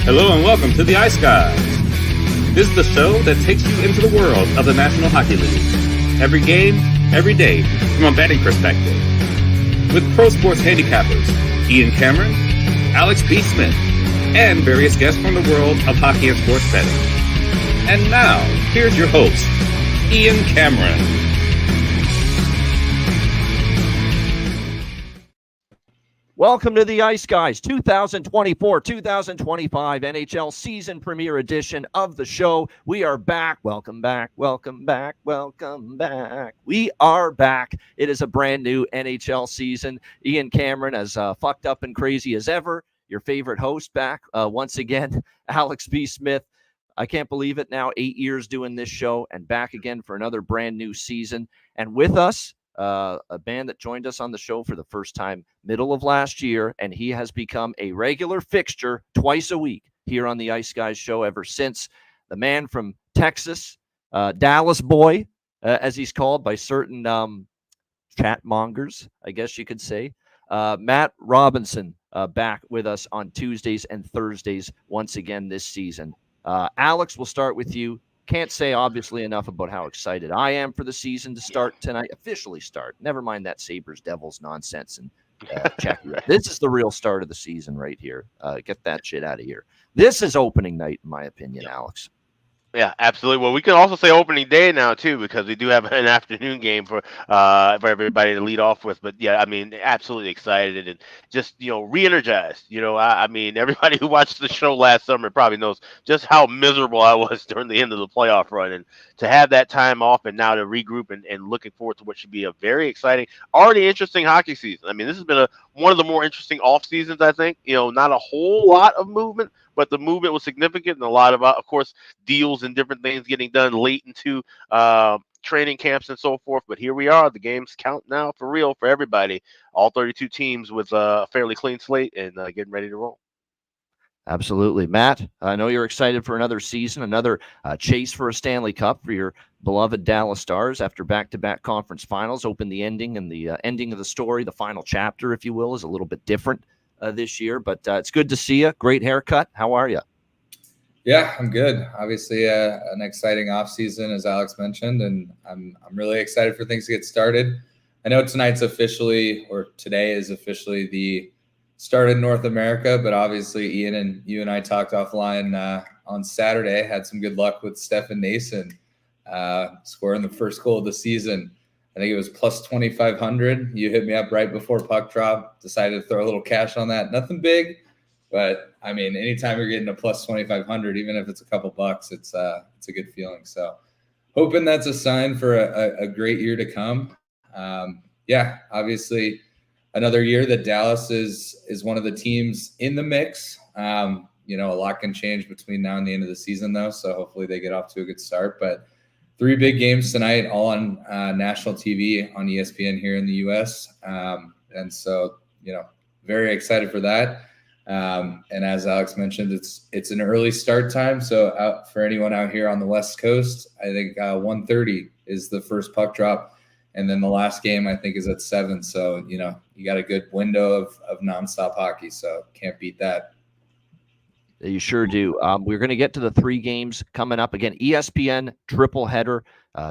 Hello and welcome to the Ice Guys. This is the show that takes you into the world of the National Hockey League. Every game, every day, from a betting perspective. With pro sports handicappers, Ian Cameron, Alex B. Smith, and various guests from the world of hockey and sports betting. And now, here's your host, Ian Cameron. Welcome to the Ice Guys 2024-2025 NHL season premiere edition of the show. We are back. Welcome back. Welcome back. Welcome back. We are back. It is a brand new NHL season. Ian Cameron, as fucked up and crazy as ever. Your favorite host back once again, Alex B. Smith. I can't believe it now. 8 years doing this show and back again for another brand new season. And with us, a band that joined us on the show for the first time middle of last year, and he has become a regular fixture twice a week here on the Ice Guys show ever since. The man from Texas, Dallas boy, as he's called by certain chat mongers, I guess you could say. Matt Robinson back with us on Tuesdays and Thursdays once again this season. Alex, we'll start with you. Can't say obviously enough about how excited I am for the season to start tonight, officially start. Never mind that Sabres Devils nonsense and check it out. This is the real start of the season right here. Get that shit out of here. This is opening night, in my opinion, Alex. Yeah, absolutely. Well, we can also say opening day now too, because we do have an afternoon game for everybody to lead off with. But yeah, I mean, absolutely excited and just re-energized. I mean, everybody who watched the show last summer probably knows just how miserable I was during the end of the playoff run, and to have that time off and now to regroup and looking forward to what should be a very exciting, already interesting hockey season. I mean, this has been one of the more interesting off seasons, I think. Not a whole lot of movement, but the movement was significant, and a lot of course, deals and different things getting done late into training camps and so forth. But here we are. The games count now for real for everybody. All 32 teams with a fairly clean slate and getting ready to roll. Absolutely. Matt, I know you're excited for another season, another chase for a Stanley Cup for your beloved Dallas Stars after back-to-back conference finals. Open the ending, and the ending of the story, the final chapter, if you will, is a little bit different this year. But it's good to see you. Great haircut. How are you? Yeah, I'm good. Obviously, an exciting off season, as Alex mentioned, and I'm really excited for things to get started. I know today is officially the start in North America, but obviously Ian and you and I talked offline on Saturday, had some good luck with Stefan Nason scoring the first goal of the season. I think it was plus 2,500. You hit me up right before puck drop, decided to throw a little cash on that. Nothing big, but I mean, anytime you're getting a plus 2,500, even if it's a couple bucks, it's a good feeling. So hoping that's a sign for a great year to come. Yeah, obviously another year that Dallas is one of the teams in the mix. A lot can change between now and the end of the season, though. So hopefully they get off to a good start. But 3 big games tonight, all on national TV on ESPN here in the U.S. And so, very excited for that. And as Alex mentioned, it's an early start time. So for anyone out here on the West Coast, I think 1:30 is the first puck drop. And then the last game, I think, is at 7. So, you got a good window of nonstop hockey. So can't beat that. You sure do. We're going to get to the 3 games coming up. Again, ESPN triple header.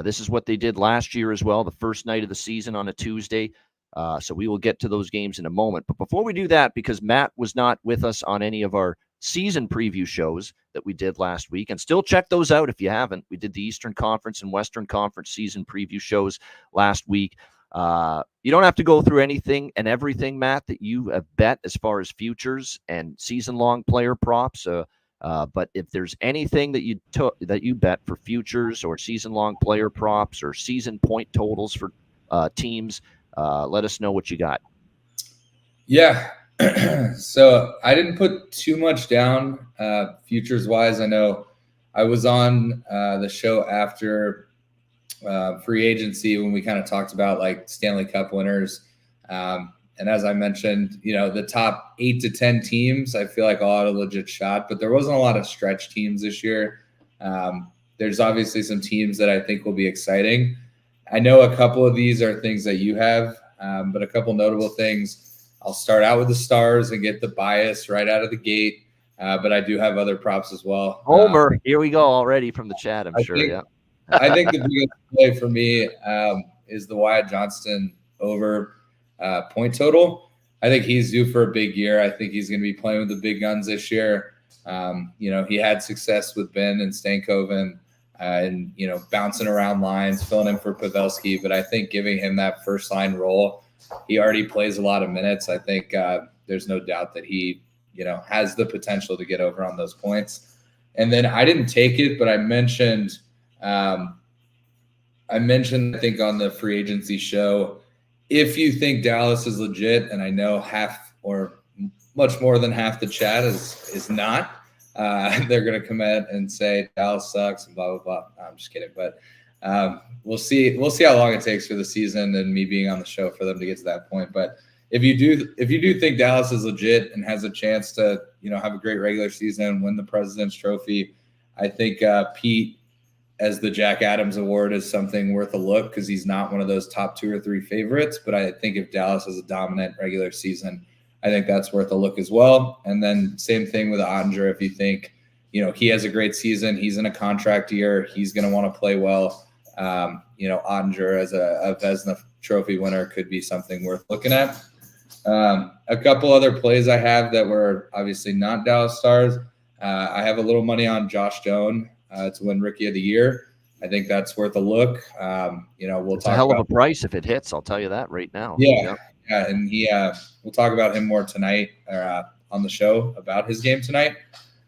This is what they did last year as well, the first night of the season on a Tuesday. So we will get to those games in a moment. But before we do that, because Matt was not with us on any of our season preview shows that we did last week, and still check those out if you haven't. We did the Eastern Conference and Western Conference season preview shows last week. You don't have to go through anything and everything, Matt, that you have bet as far as futures and season-long player props. But if there's anything that you bet for futures or season-long player props or season point totals for teams, let us know what you got. Yeah. So I didn't put too much down futures-wise. I know I was on the show after free agency when we kind of talked about like Stanley Cup winners. And as I mentioned, the top 8 to 10 teams, I feel like all had a legit shot, but there wasn't a lot of stretch teams this year. There's obviously some teams that I think will be exciting. I know a couple of these are things that you have, but a couple notable things. I'll start out with the Stars and get the bias right out of the gate. but I do have other props as well. Homer, here we go already from the chat, I'm sure. Think, yeah. I think the biggest play for me is the Wyatt Johnston over point total. I think he's due for a big year. I think he's going to be playing with the big guns this year. He had success with Ben and Stankoven and, bouncing around lines, filling in for Pavelski. But I think giving him that first line role, he already plays a lot of minutes. I think there's no doubt that he, has the potential to get over on those points. And then I didn't take it, but I mentioned, I think on the free agency show, if you think Dallas is legit, and I know half or much more than half the chat is not, they're going to come out and say Dallas sucks and blah, blah, blah. I'm just kidding. But we'll see how long it takes for the season and me being on the show for them to get to that point. But if you do think Dallas is legit and has a chance to, have a great regular season, win the President's Trophy, I think Pete as the Jack Adams Award is something worth a look because he's not one of those top 2 or 3 favorites. But I think if Dallas has a dominant regular season, I think that's worth a look as well. And then same thing with Ottinger. If you think, he has a great season, he's in a contract year, he's going to want to play well. Ottinger as a Vezina Trophy winner could be something worth looking at. A couple other plays I have that were obviously not Dallas Stars. I have a little money on Josh Doan to win Rookie of the Year. I think that's worth a look. It's a hell of a price if it hits. I'll tell you that right now. Yeah, and we'll talk about him more tonight on the show about his game tonight.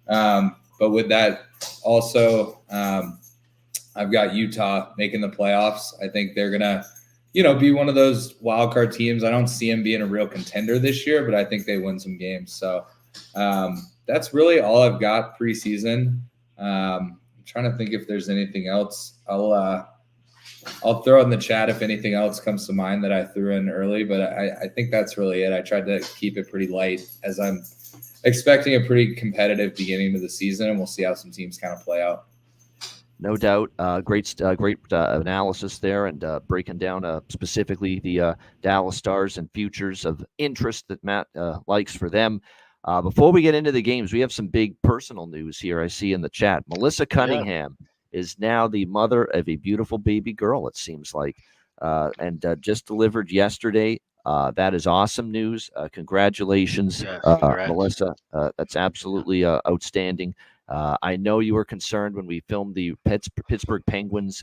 But with that, also, I've got Utah making the playoffs. I think they're gonna, be one of those wild card teams. I don't see them being a real contender this year, but I think they win some games. So that's really all I've got preseason. I'm trying to think if there's anything else. I'll throw in the chat if anything else comes to mind that I threw in early, but I think that's really it. I tried to keep it pretty light as I'm expecting a pretty competitive beginning to the season, and we'll see how some teams kind of play out. No doubt. Great analysis there and breaking down specifically the Dallas Stars and futures of interest that Matt likes for them. Before we get into the games, we have some big personal news here I see in the chat. Melissa Cunningham is now the mother of a beautiful baby girl, it seems like, and just delivered yesterday. That is awesome news. Congratulations, Melissa. That's absolutely outstanding. I know you were concerned when we filmed the Pittsburgh Penguins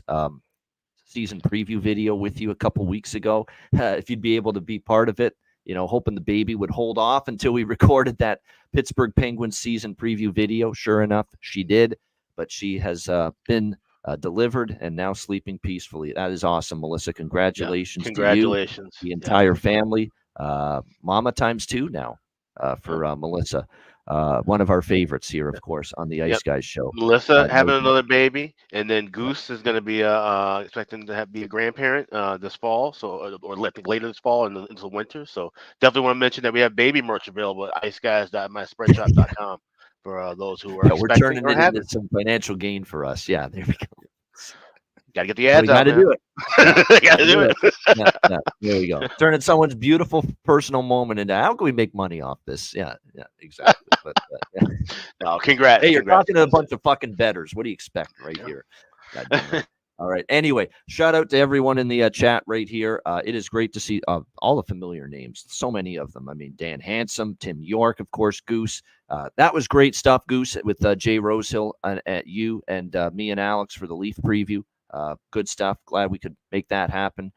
season preview video with you a couple weeks ago, if you'd be able to be part of it, hoping the baby would hold off until we recorded that Pittsburgh Penguins season preview video. Sure enough, she did, but she has been delivered and now sleeping peacefully. That is awesome, Melissa. Congratulations. Congratulations to you, the entire family. Mama times 2 now for Melissa. One of our favorites here, of course, on the Ice Guys show. Melissa having another baby, and then Goose is going to be expecting to be a grandparent this fall, or later this fall and into the winter. So definitely want to mention that we have baby merch available at iceguys.myspreadshop.com for those who are. We're turning it into some financial gain for us. Yeah, there we go. Got to get the ads out. Got to do it. Got to do it. Yeah, there we go. Turning someone's beautiful personal moment into how can we make money off this? Yeah, exactly. But, no, congrats. Hey, you're talking to a bunch of fucking bettors. What do you expect right here? All right. Anyway, shout out to everyone in the chat right here. It is great to see all the familiar names. So many of them. I mean, Dan Handsome, Tim York, of course, Goose. That was great stuff, Goose, with Jay Rosehill at you and me and Alex for the Leaf preview. Good stuff. Glad we could make that happen.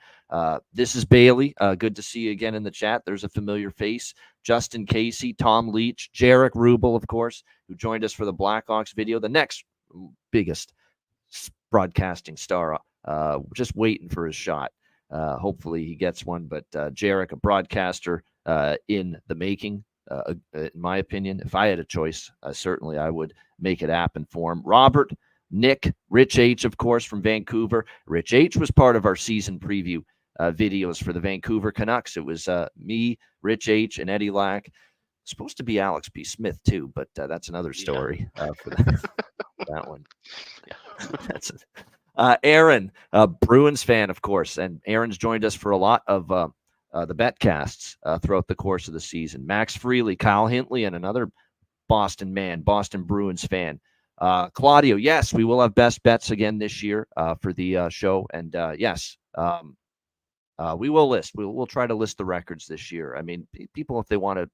This is Bailey. Good to see you again in the chat. There's a familiar face. Justin Casey, Tom Leach, Jarek Rubel, of course, who joined us for the Blackhawks video. The next biggest broadcasting star, just waiting for his shot. Hopefully he gets one. But Jarek, a broadcaster in the making, in my opinion. If I had a choice, certainly I would make it happen for him. Robert, Nick, Rich H, of course, from Vancouver. Rich H was part of our season preview videos for the Vancouver Canucks. It was me, Rich H, and Eddie Lack. Supposed to be Alex P. Smith, too, but that's another story for that one. That's Aaron, Bruins fan, of course, and Aaron's joined us for a lot of the betcasts throughout the course of the season. Max Freely, Kyle Hintley, and another Boston man, Boston Bruins fan. Claudio, yes, we will have best bets again this year for the show. And yes, we will list. We'll try to list the records this year. I mean, people, if they want to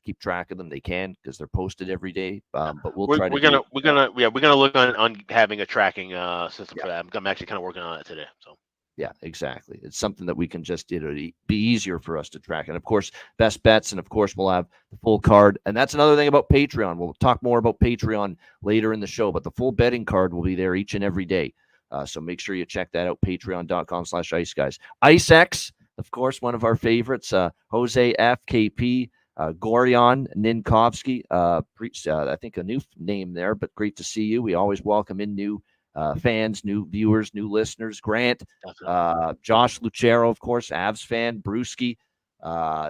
keep track of them, they can, because they're posted every day. But we're gonna look on having a tracking system for that. I'm actually kind of working on it today. So. Yeah, exactly. It's something that we can just, be easier for us to track. And of course, best bets. And of course, we'll have the full card. And that's another thing about Patreon. We'll talk more about Patreon later in the show, but the full betting card will be there each and every day. So make sure you check that out. Patreon.com/IceGuys. IceX, of course, one of our favorites. Jose FKP, Goryan Ninkovsky. I think a new name there, but great to see you. We always welcome in new fans, new viewers, new listeners. Grant, Josh Lucero, of course, Avs fan. Brewski,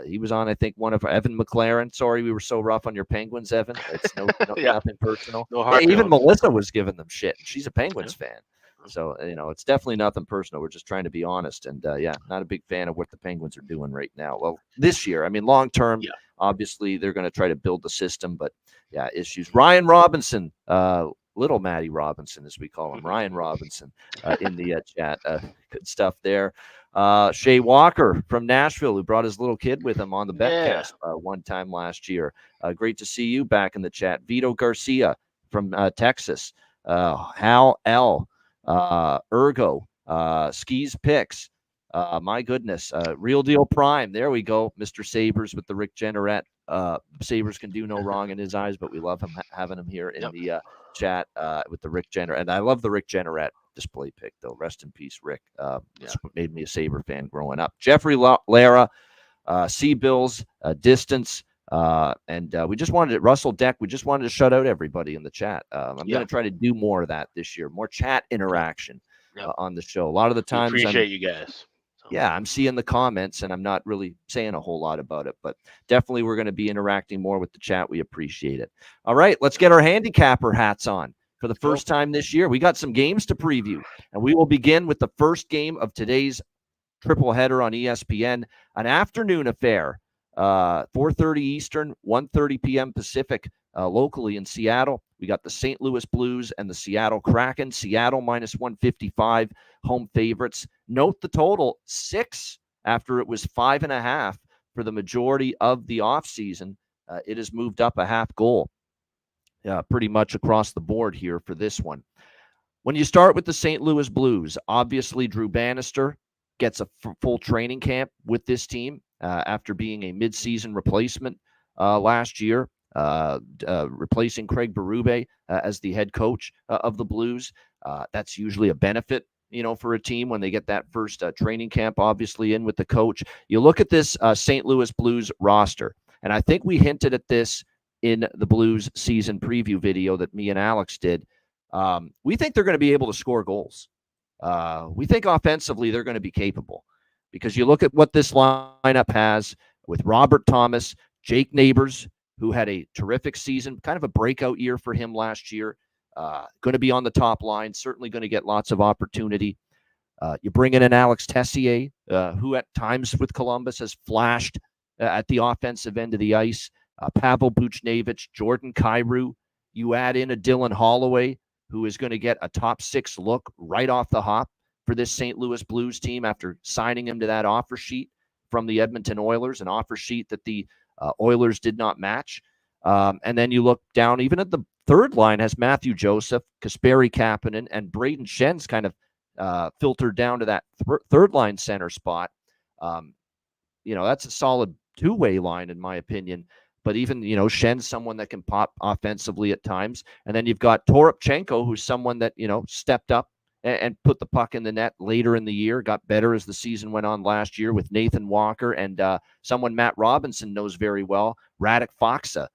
he was on, I think, one of Evan McLaren. Sorry, we were so rough on your Penguins, Evan. It's nothing personal. No hard even feelings. Melissa was giving them shit. She's a Penguins fan. So, it's definitely nothing personal. We're just trying to be honest. And, not a big fan of what the Penguins are doing right now. Well, this year, I mean, long term, obviously, they're going to try to build the system. But, issues. Ryan Robinson, Little Matty Robinson, as we call him, Ryan Robinson, in the chat. Good stuff there. Shea Walker from Nashville, who brought his little kid with him on the Betcast one time last year. Great to see you back in the chat. Vito Garcia from Texas. Hal L. Ergo, Skis Picks. My goodness. Real Deal Prime. There we go. Mr. Sabres with the Rick Jenneret. Sabres can do no wrong in his eyes, but we love him having him here in the chat with the Rick Jenneret. And I love the Rick Jenneret display pick, though. Rest in peace, Rick. That's what made me a Sabre fan growing up. Jeffrey Lara, Sea Bills, Distance. And we just wanted Russell Deck. We just wanted to shut out everybody in the chat. I'm going to try to do more of that this year, more chat interaction on the show. A lot of the times, appreciate you guys. Yeah, I'm seeing the comments and I'm not really saying a whole lot about it, but definitely we're going to be interacting more with the chat. We appreciate it. All right, let's get our handicapper hats on for the first time this year. We got some games to preview, and we will begin with the first game of today's triple header on ESPN, an afternoon affair. 4:30 Eastern, 1:30 p.m. Pacific, locally in Seattle. We got the St. Louis Blues and the Seattle Kraken. Seattle -155, home favorites. Note the total, 6 after it was 5.5 for the majority of the offseason. It has moved up a half goal pretty much across the board here for this one. When you start with the St. Louis Blues, obviously Drew Bannister gets a full training camp with this team after being a midseason replacement last year, replacing Craig Berube as the head coach of the Blues. That's usually a benefit, for a team when they get that first training camp, obviously, in with the coach. You look at this St. Louis Blues roster, and I think we hinted at this in the Blues season preview video that me and Alex did. We think they're going to be able to score goals. We think offensively they're going to be capable, because you look at what this lineup has with Robert Thomas, Jake Neighbors, who had a terrific season, kind of a breakout year for him last year. Going to be on the top line, certainly going to get lots of opportunity. You bring in an Alex Tessier, who at times with Columbus has flashed at the offensive end of the ice. Pavel Buchnevich, Jordan Kyrou. You add in a Dylan Holloway, who is going to get a top 6 look right off the hop for this St. Louis Blues team after signing him to that offer sheet from the Edmonton Oilers, an offer sheet that the Oilers did not match. And then you look down, even at the third line has Matthew Joseph, Kasperi Kapanen, and Braden Schen's kind of filtered down to that third line center spot. That's a solid two-way line, in my opinion. But even, Schen's someone that can pop offensively at times. And then you've got Toropchenko, who's someone that, stepped up and put the puck in the net later in the year, got better as the season went on last year with Nathan Walker, and someone Matt Robinson knows very well, Radek Faksa,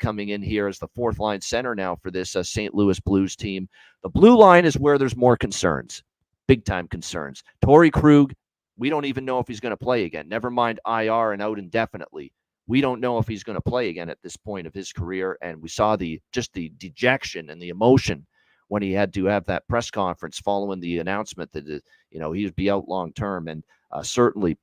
coming in here as the fourth line center now for this St. Louis Blues team. The blue line is where there's more concerns, big-time concerns. Torrey Krug, we don't even know if he's going to play again. Never mind IR and out indefinitely. We don't know if he's going to play again at this point of his career, and we saw the dejection and the emotion when he had to have that press conference following the announcement that he would be out long term. And certainly,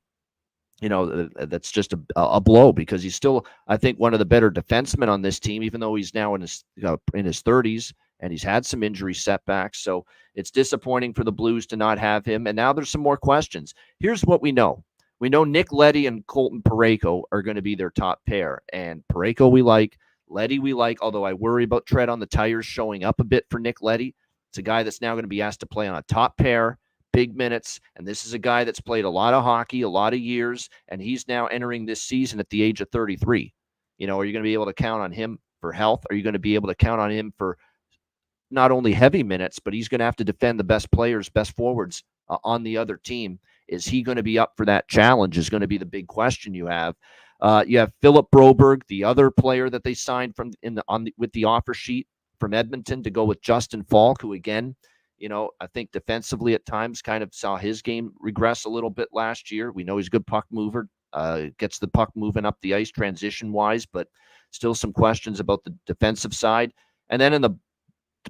that's just a blow, because he's still, I think, one of the better defensemen on this team, even though he's now in his 30s and he's had some injury setbacks. So it's disappointing for the Blues to not have him. And now there's some more questions. Here's what we know. We know Nick Leddy and Colton Parayko are going to be their top pair. And Parayko we like, Leddy we like, although I worry about tread on the tires showing up a bit for Nick Leddy. It's a guy that's now going to be asked to play on a top pair, big minutes, and this is a guy that's played a lot of hockey, a lot of years, and he's now entering this season at the age of 33. Are you going to be able to count on him for health? Are you going to be able to count on him for not only heavy minutes, but he's going to have to defend the best players, best forwards on the other team? Is he going to be up for that challenge is going to be the big question you have. You have Philip Broberg, the other player that they signed from with the offer sheet from Edmonton to go with Justin Falk, who again, I think defensively at times kind of saw his game regress a little bit last year. We know he's a good puck mover, gets the puck moving up the ice transition-wise, but still some questions about the defensive side. And then in the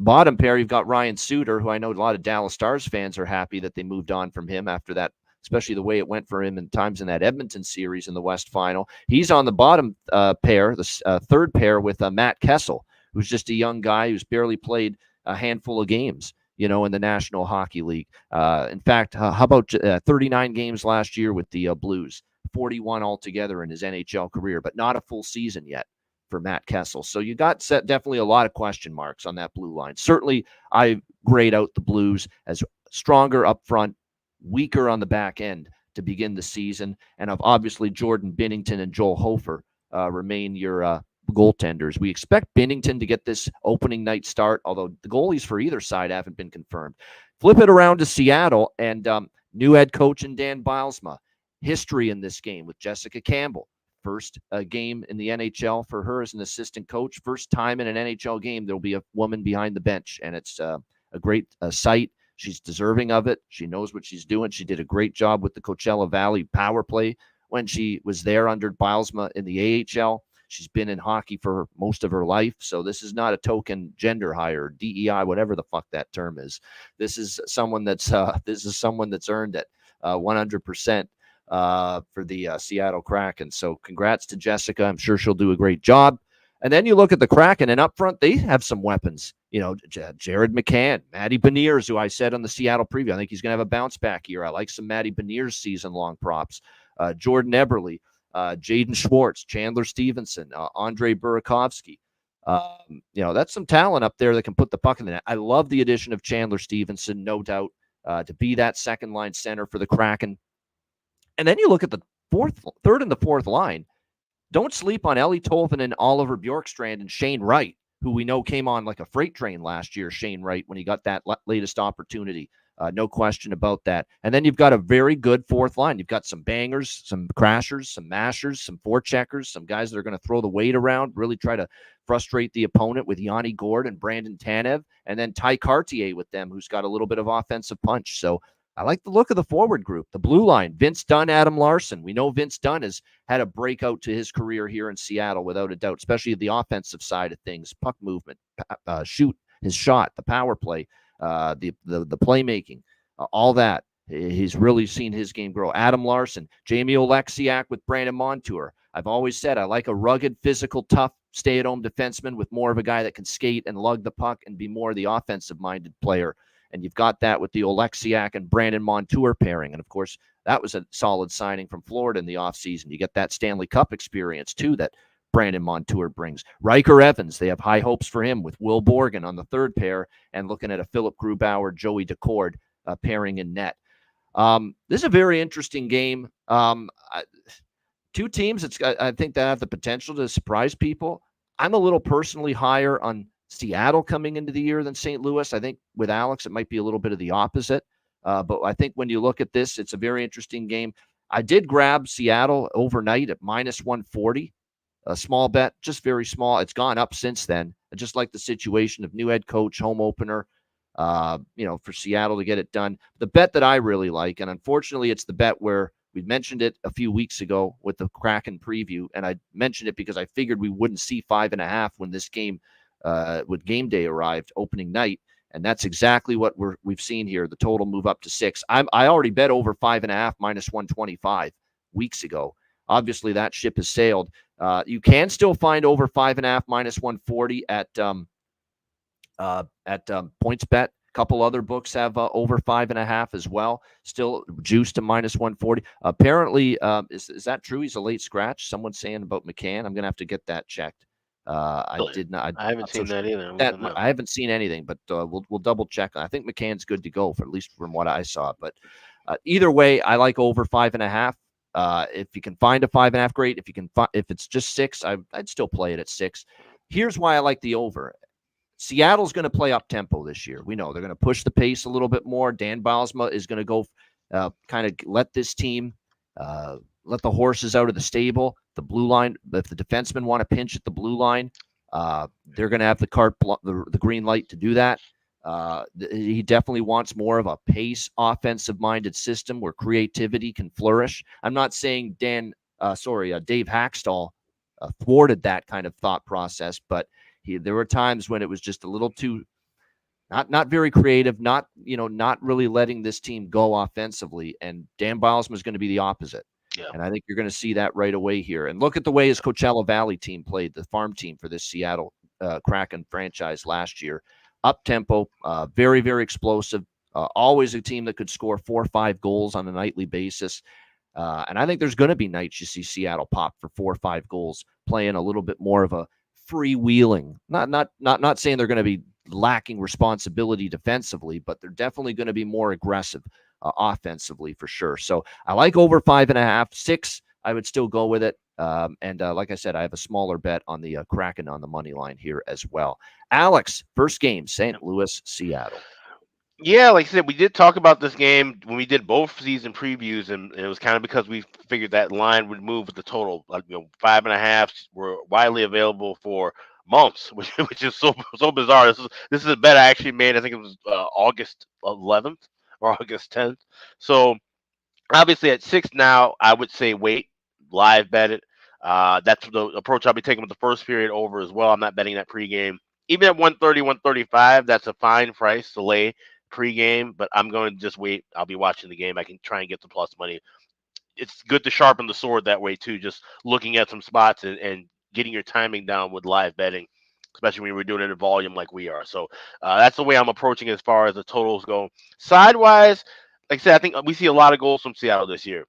bottom pair, you've got Ryan Suter, who I know a lot of Dallas Stars fans are happy that they moved on from him after that, especially the way it went for him in times in that Edmonton series in the West Final. He's on the bottom pair, the third pair with Matt Kessel, who's just a young guy who's barely played a handful of games, in the National Hockey League. In fact, how about 39 games last year with the Blues, 41 altogether in his NHL career, but not a full season yet for Matt Kessel. So you got definitely a lot of question marks on that blue line. Certainly, I grade out the Blues as stronger up front, weaker on the back end to begin the season. And obviously Jordan Binnington and Joel Hofer remain your goaltenders. We expect Binnington to get this opening night start, although the goalies for either side haven't been confirmed. Flip it around to Seattle, and new head coach in Dan Bylsma. History in this game with Jessica Campbell. First game in the NHL for her as an assistant coach. First time in an NHL game there'll be a woman behind the bench, and it's a great sight. She's deserving of it. She knows what she's doing. She did a great job with the Coachella Valley power play when she was there under Bylsma in the AHL. She's been in hockey for most of her life, so this is not a token gender hire, DEI, whatever the fuck that term is. This is someone that's earned it 100% for the Seattle Kraken. So congrats to Jessica. I'm sure she'll do a great job. And then you look at the Kraken, and up front they have some weapons. Jared McCann, Matty Beniers, who I said on the Seattle preview, I think he's going to have a bounce back year. I like some Matty Beniers season-long props. Jordan Eberle. Jaden Schwartz, Chandler Stevenson, Andre Burakovsky. That's some talent up there that can put the puck in the net. I love the addition of Chandler Stevenson, no doubt, to be that second-line center for the Kraken. And then you look at the third and the fourth line. Don't sleep on Ellie Tolvanen, Oliver Bjorkstrand, and Shane Wright, who we know came on like a freight train last year, Shane Wright, when he got that latest opportunity. No question about that. And then you've got a very good fourth line. You've got some bangers, some crashers, some mashers, some forecheckers, some guys that are going to throw the weight around, really try to frustrate the opponent with Yanni Gord and Brandon Tanev, and then Ty Cartier with them, who's got a little bit of offensive punch. So I like the look of the forward group. The blue line, Vince Dunn, Adam Larson. We know Vince Dunn has had a breakout to his career here in Seattle, without a doubt, especially the offensive side of things, puck movement, shoot, his shot, the power play, the playmaking, all that. He's really seen his game grow. Adam Larson, Jamie Oleksiak with Brandon Montour. I've always said I like a rugged, physical, tough, stay-at-home defenseman with more of a guy that can skate and lug the puck and be more the offensive-minded player. And you've got that with the Oleksiak and Brandon Montour pairing. And, of course, that was a solid signing from Florida in the offseason. You get that Stanley Cup experience, too, that Brandon Montour brings. Riker Evans, they have high hopes for him with Will Borgen on the third pair, and looking at a Philip Grubauer, Joey Decord pairing in net. This is a very interesting game. Two teams, I think, that have the potential to surprise people. I'm a little personally higher on Seattle coming into the year than St. Louis. I think with Alex, it might be a little bit of the opposite. But I think when you look at this, it's a very interesting game. I did grab Seattle overnight at -140. A small bet, just very small. It's gone up since then. I just like the situation of new head coach, home opener, for Seattle to get it done. The bet that I really like, and unfortunately it's the bet where we mentioned it a few weeks ago with the Kraken preview, and I mentioned it because I figured we wouldn't see 5.5 when this game, with game day arrived, opening night, and that's exactly what we've seen here. The total move up to 6. I already bet over 5.5 -125 weeks ago. Obviously, that ship has sailed. You can still find over 5.5 minus 140 at PointsBet. A couple other books have over 5.5 as well. Still juiced to minus 140. Apparently, is that true? He's a late scratch. Someone's saying about McCann. I'm gonna have to get that checked. I did not. I haven't seen that either. I haven't seen anything, but we'll double check. I think McCann's good to go for at least from what I saw. But either way, I like over 5.5. If you can find a 5.5, great. If it's just 6, I'd still play it at 6. Here's why I like the over. Seattle's going to play up tempo this year. We know they're going to push the pace a little bit more. Dan Bylsma is going to go kind of let this team let the horses out of the stable. The blue line, if the defensemen want to pinch at the blue line, they're going to have the green light to do that. He definitely wants more of a pace, offensive-minded system where creativity can flourish. I'm not saying Dave Hackstall thwarted that kind of thought process, but there were times when it was just a little too not very creative, not really letting this team go offensively. And Dan Bylsma is going to be the opposite. Yeah. And I think you're going to see that right away here. And look at the way his Coachella Valley team played, the farm team for this Seattle Kraken franchise last year. Up tempo, very, very explosive. Always a team that could score 4 or 5 goals on a nightly basis. And I think there's going to be nights you see Seattle pop for 4 or 5 goals, playing a little bit more of a freewheeling. Not saying they're going to be lacking responsibility defensively, but they're definitely going to be more aggressive offensively for sure. So I like over 5.5, 6. I would still go with it. And like I said, I have a smaller bet on the Kraken on the money line here as well. Alex, first game, St. Louis, Seattle. Yeah, like I said, we did talk about this game when we did both season previews, and it was kind of because we figured that line would move with the total. 5.5 were widely available for months, which is so bizarre. This is a bet I actually made. I think it was August 11th or August 10th. So obviously at 6 now, I would say wait, live bet it. That's the approach I'll be taking with the first period over as well. I'm not betting that pregame. Even at 130, 135, that's a fine price to lay pregame, but I'm going to just wait. I'll be watching the game. I can try and get the plus money. It's good to sharpen the sword that way too, just looking at some spots and getting your timing down with live betting, especially when we're doing it in volume like we are. So that's the way I'm approaching as far as the totals go. Sidewise, like I said, I think we see a lot of goals from Seattle this year.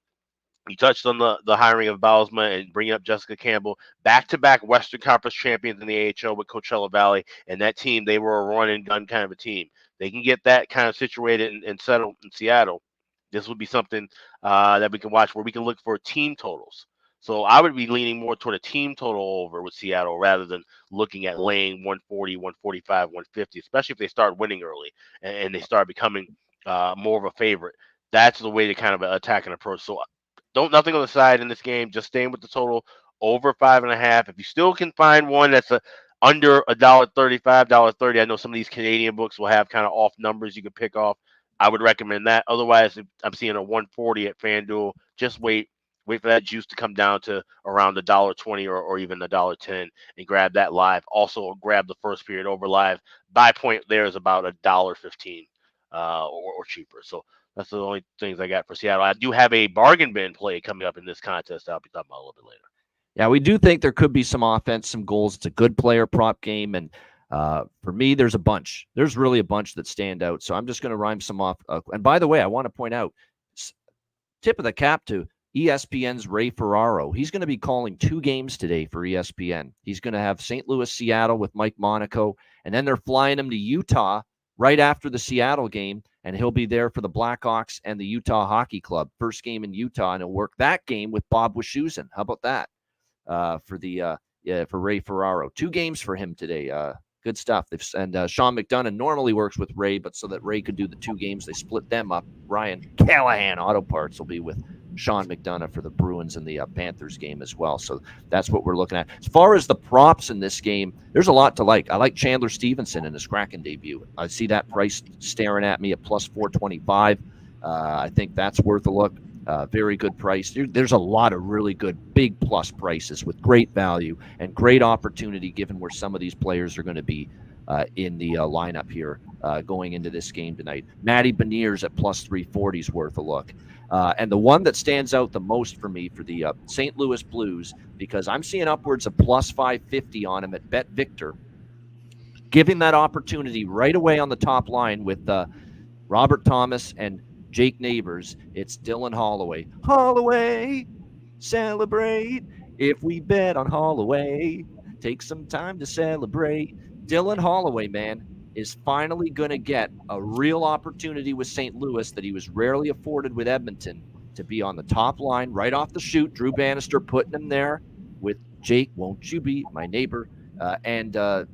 You touched on the hiring of Bylsma and bringing up Jessica Campbell, back-to-back Western Conference champions in the AHL with Coachella Valley, and that team, they were a run-and-gun kind of a team. They can get that kind of situated and settled in Seattle. This would be something that we can watch where we can look for team totals. So I would be leaning more toward a team total over with Seattle rather than looking at laying 140, 145, 150, especially if they start winning early and they start becoming more of a favorite. That's the way to kind of attack and approach. So nothing on the side in this game. Just staying with the total over 5.5. If you still can find one that's under $1.35, $1.30, I know some of these Canadian books will have kind of off numbers you can pick off. I would recommend that. Otherwise, if I'm seeing a 140 at FanDuel, just wait for that juice to come down to around $1.20 or even $1.10 and grab that live. Also, grab the first period over live. Buy point there is about $1.15 or cheaper. So that's the only things I got for Seattle. I do have a bargain bin play coming up in this contest. I'll be talking about a little bit later. Yeah, we do think there could be some offense, some goals. It's a good player prop game. And for me, there's a bunch. There's really a bunch that stand out. So I'm just going to rhyme some off. And by the way, I want to point out, tip of the cap to ESPN's Ray Ferraro. He's going to be calling 2 games today for ESPN. He's going to have St. Louis, Seattle with Mike Monaco. And then they're flying him to Utah right after the Seattle game, and he'll be there for the Blackhawks and the Utah Hockey Club. First game in Utah, and he'll work that game with Bob Wischusen. How about that for Ray Ferraro? 2 games for him today. Good stuff. And Sean McDonough normally works with Ray, but so that Ray could do the 2 games, they split them up. Ryan Callahan Auto Parts will be with Sean McDonough for the Bruins and the Panthers game as well. So that's what we're looking at. As far as the props in this game, there's a lot to like. I like Chandler Stevenson in his Kraken debut. I see that price staring at me at plus 425. I think that's worth a look. Very good price. There's a lot of really good big plus prices with great value and great opportunity given where some of these players are going to be in the lineup here going into this game tonight. Matty Beniers at plus 340 is worth a look. And the one that stands out the most for me for the St. Louis Blues, because I'm seeing upwards of plus 550 on him at Bet Victor, giving that opportunity right away on the top line with Robert Thomas and Jake Neighbors. It's Dylan Holloway. Holloway, celebrate. If we bet on Holloway, take some time to celebrate. Dylan Holloway, man, is finally going to get a real opportunity with St. Louis that he was rarely afforded with Edmonton, to be on the top line right off the shoot. Drew Bannister putting him there with Jake, won't you be my neighbor? And of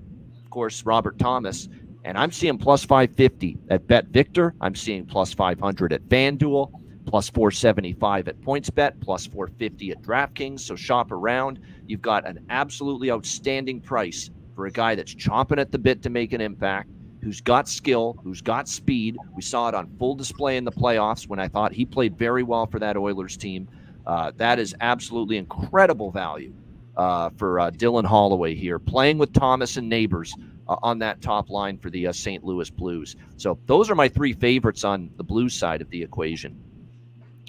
course, Robert Thomas. And I'm seeing plus 550 at Bet Victor. I'm seeing plus 500 at FanDuel, plus 475 at PointsBet, plus 450 at DraftKings. So shop around. You've got an absolutely outstanding price for a guy that's chomping at the bit to make an impact, who's got skill, who's got speed. We saw it on full display in the playoffs when I thought he played very well for that Oilers team. That is absolutely incredible value for Dylan Holloway here, playing with Thomas and Neighbors on that top line for the St. Louis Blues. So those are my three favorites on the Blues side of the equation.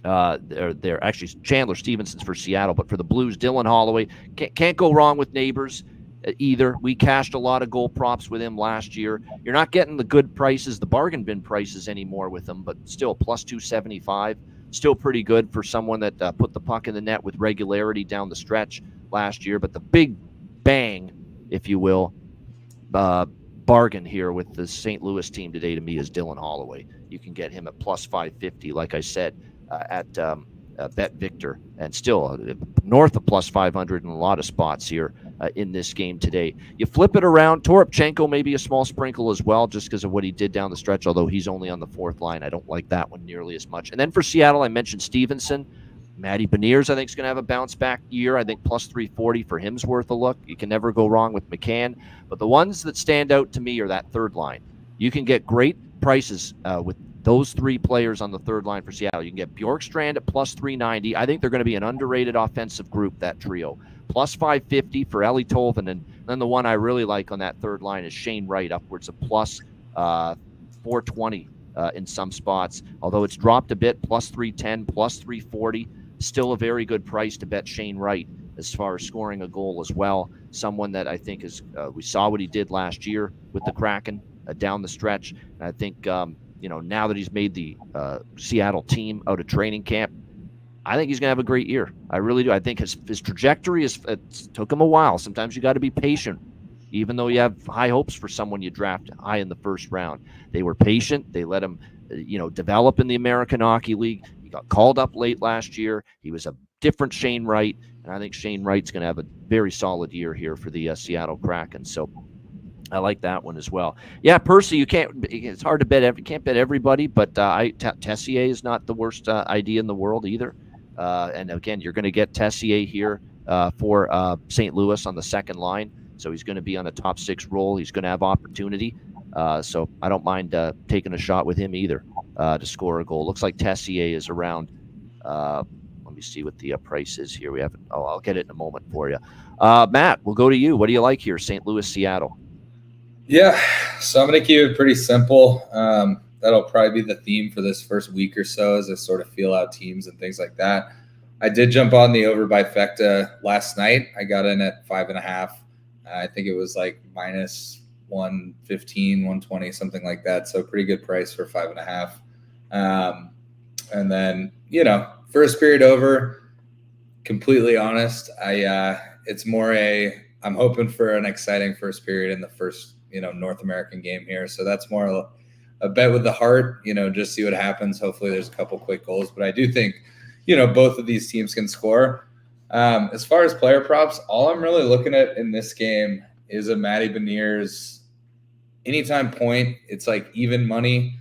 They're actually Chandler Stevenson's for Seattle, but for the Blues, Dylan Holloway. Can't go wrong with Neighbors either. We cashed a lot of goal props with him last year. You're not getting the good prices, the bargain bin prices anymore with him, but still plus 275. Still pretty good for someone that put the puck in the net with regularity down the stretch last year. But the big bang, if you will, bargain here with the St. Louis team today to me is Dylan Holloway. You can get him at plus 550, like I said, at Bet Victor, and still north of plus 500 in a lot of spots here in this game today. You flip it around, Toropchenko maybe a small sprinkle as well, just because of what he did down the stretch, although he's only on the fourth line. I don't like that one nearly as much. And then for Seattle, I mentioned Stevenson. Matty Beniers, I think, is going to have a bounce-back year. I think plus 340 for him's worth a look. You can never go wrong with McCann. But the ones that stand out to me are that third line. You can get great prices with those three players on the third line for Seattle. You can get Bjorkstrand at plus 390. I think they're going to be an underrated offensive group, that trio. Plus 550 for Eeli Tolvanen. And then the one I really like on that third line is Shane Wright, upwards of plus 420 in some spots. Although it's dropped a bit, plus 310, plus 340. Still a very good price to bet Shane Wright as far as scoring a goal as well. Someone that I think is, we saw what he did last year with the Kraken down the stretch. And I think, now that he's made the Seattle team out of training camp, I think he's going to have a great year. I really do. I think his trajectory it took him a while. Sometimes you got to be patient, even though you have high hopes for someone you draft high in the first round. They were patient. They let him, develop in the American Hockey League. He got called up late last year. He was a different Shane Wright, and I think Shane Wright's going to have a very solid year here for the Seattle Kraken. So I like that one as well. Yeah, Percy, it's hard to bet. You can't bet everybody, but Tessier is not the worst idea in the world either. And again, you're going to get Tessier here for St. Louis on the second line. So he's going to be on a top six role. He's going to have opportunity. So I don't mind taking a shot with him either to score a goal. Looks like Tessier is around. Let me see what the price is here. I'll get it in a moment for you. Matt, we'll go to you. What do you like here? St. Louis, Seattle. Yeah, so I'm going to keep it pretty simple. That'll probably be the theme for this first week or so as I sort of feel out teams and things like that. I did jump on the over by Fecta last night. I got in at 5.5. I think it was like minus 115, 120, something like that. So pretty good price for 5.5. And then, first period over, completely honest. It's more I'm hoping for an exciting first period in the first, North American game here. So that's more a bet with the heart, just see what happens. Hopefully there's a couple quick goals, but I do think, both of these teams can score. As far as player props, all I'm really looking at in this game is a Matty Beniers anytime point. It's like even money.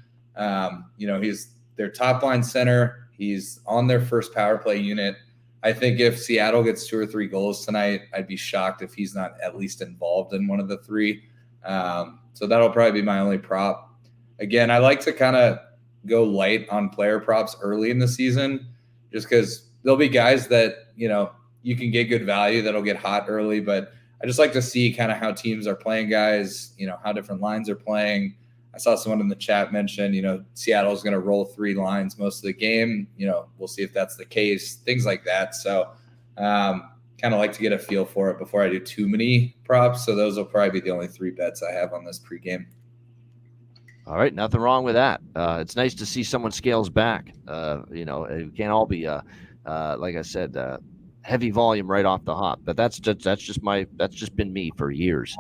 He's their top line center. He's on their first power play unit. I think if Seattle gets 2 or 3 goals tonight, I'd be shocked if he's not at least involved in one of the 3. So that'll probably be my only prop. Again, I like to kind of go light on player props early in the season just because there'll be guys that, you can get good value that'll get hot early. But I just like to see kind of how teams are playing guys, how different lines are playing. I saw someone in the chat mention, Seattle is going to roll 3 lines most of the game. We'll see if that's the case, things like that. So kind of like to get a feel for it before I do too many props. So those will probably be the only 3 bets I have on this pregame. All right, nothing wrong with that. It's nice to see someone scales back. It can't all be, like I said, heavy volume right off the hop. But that's just been me for years.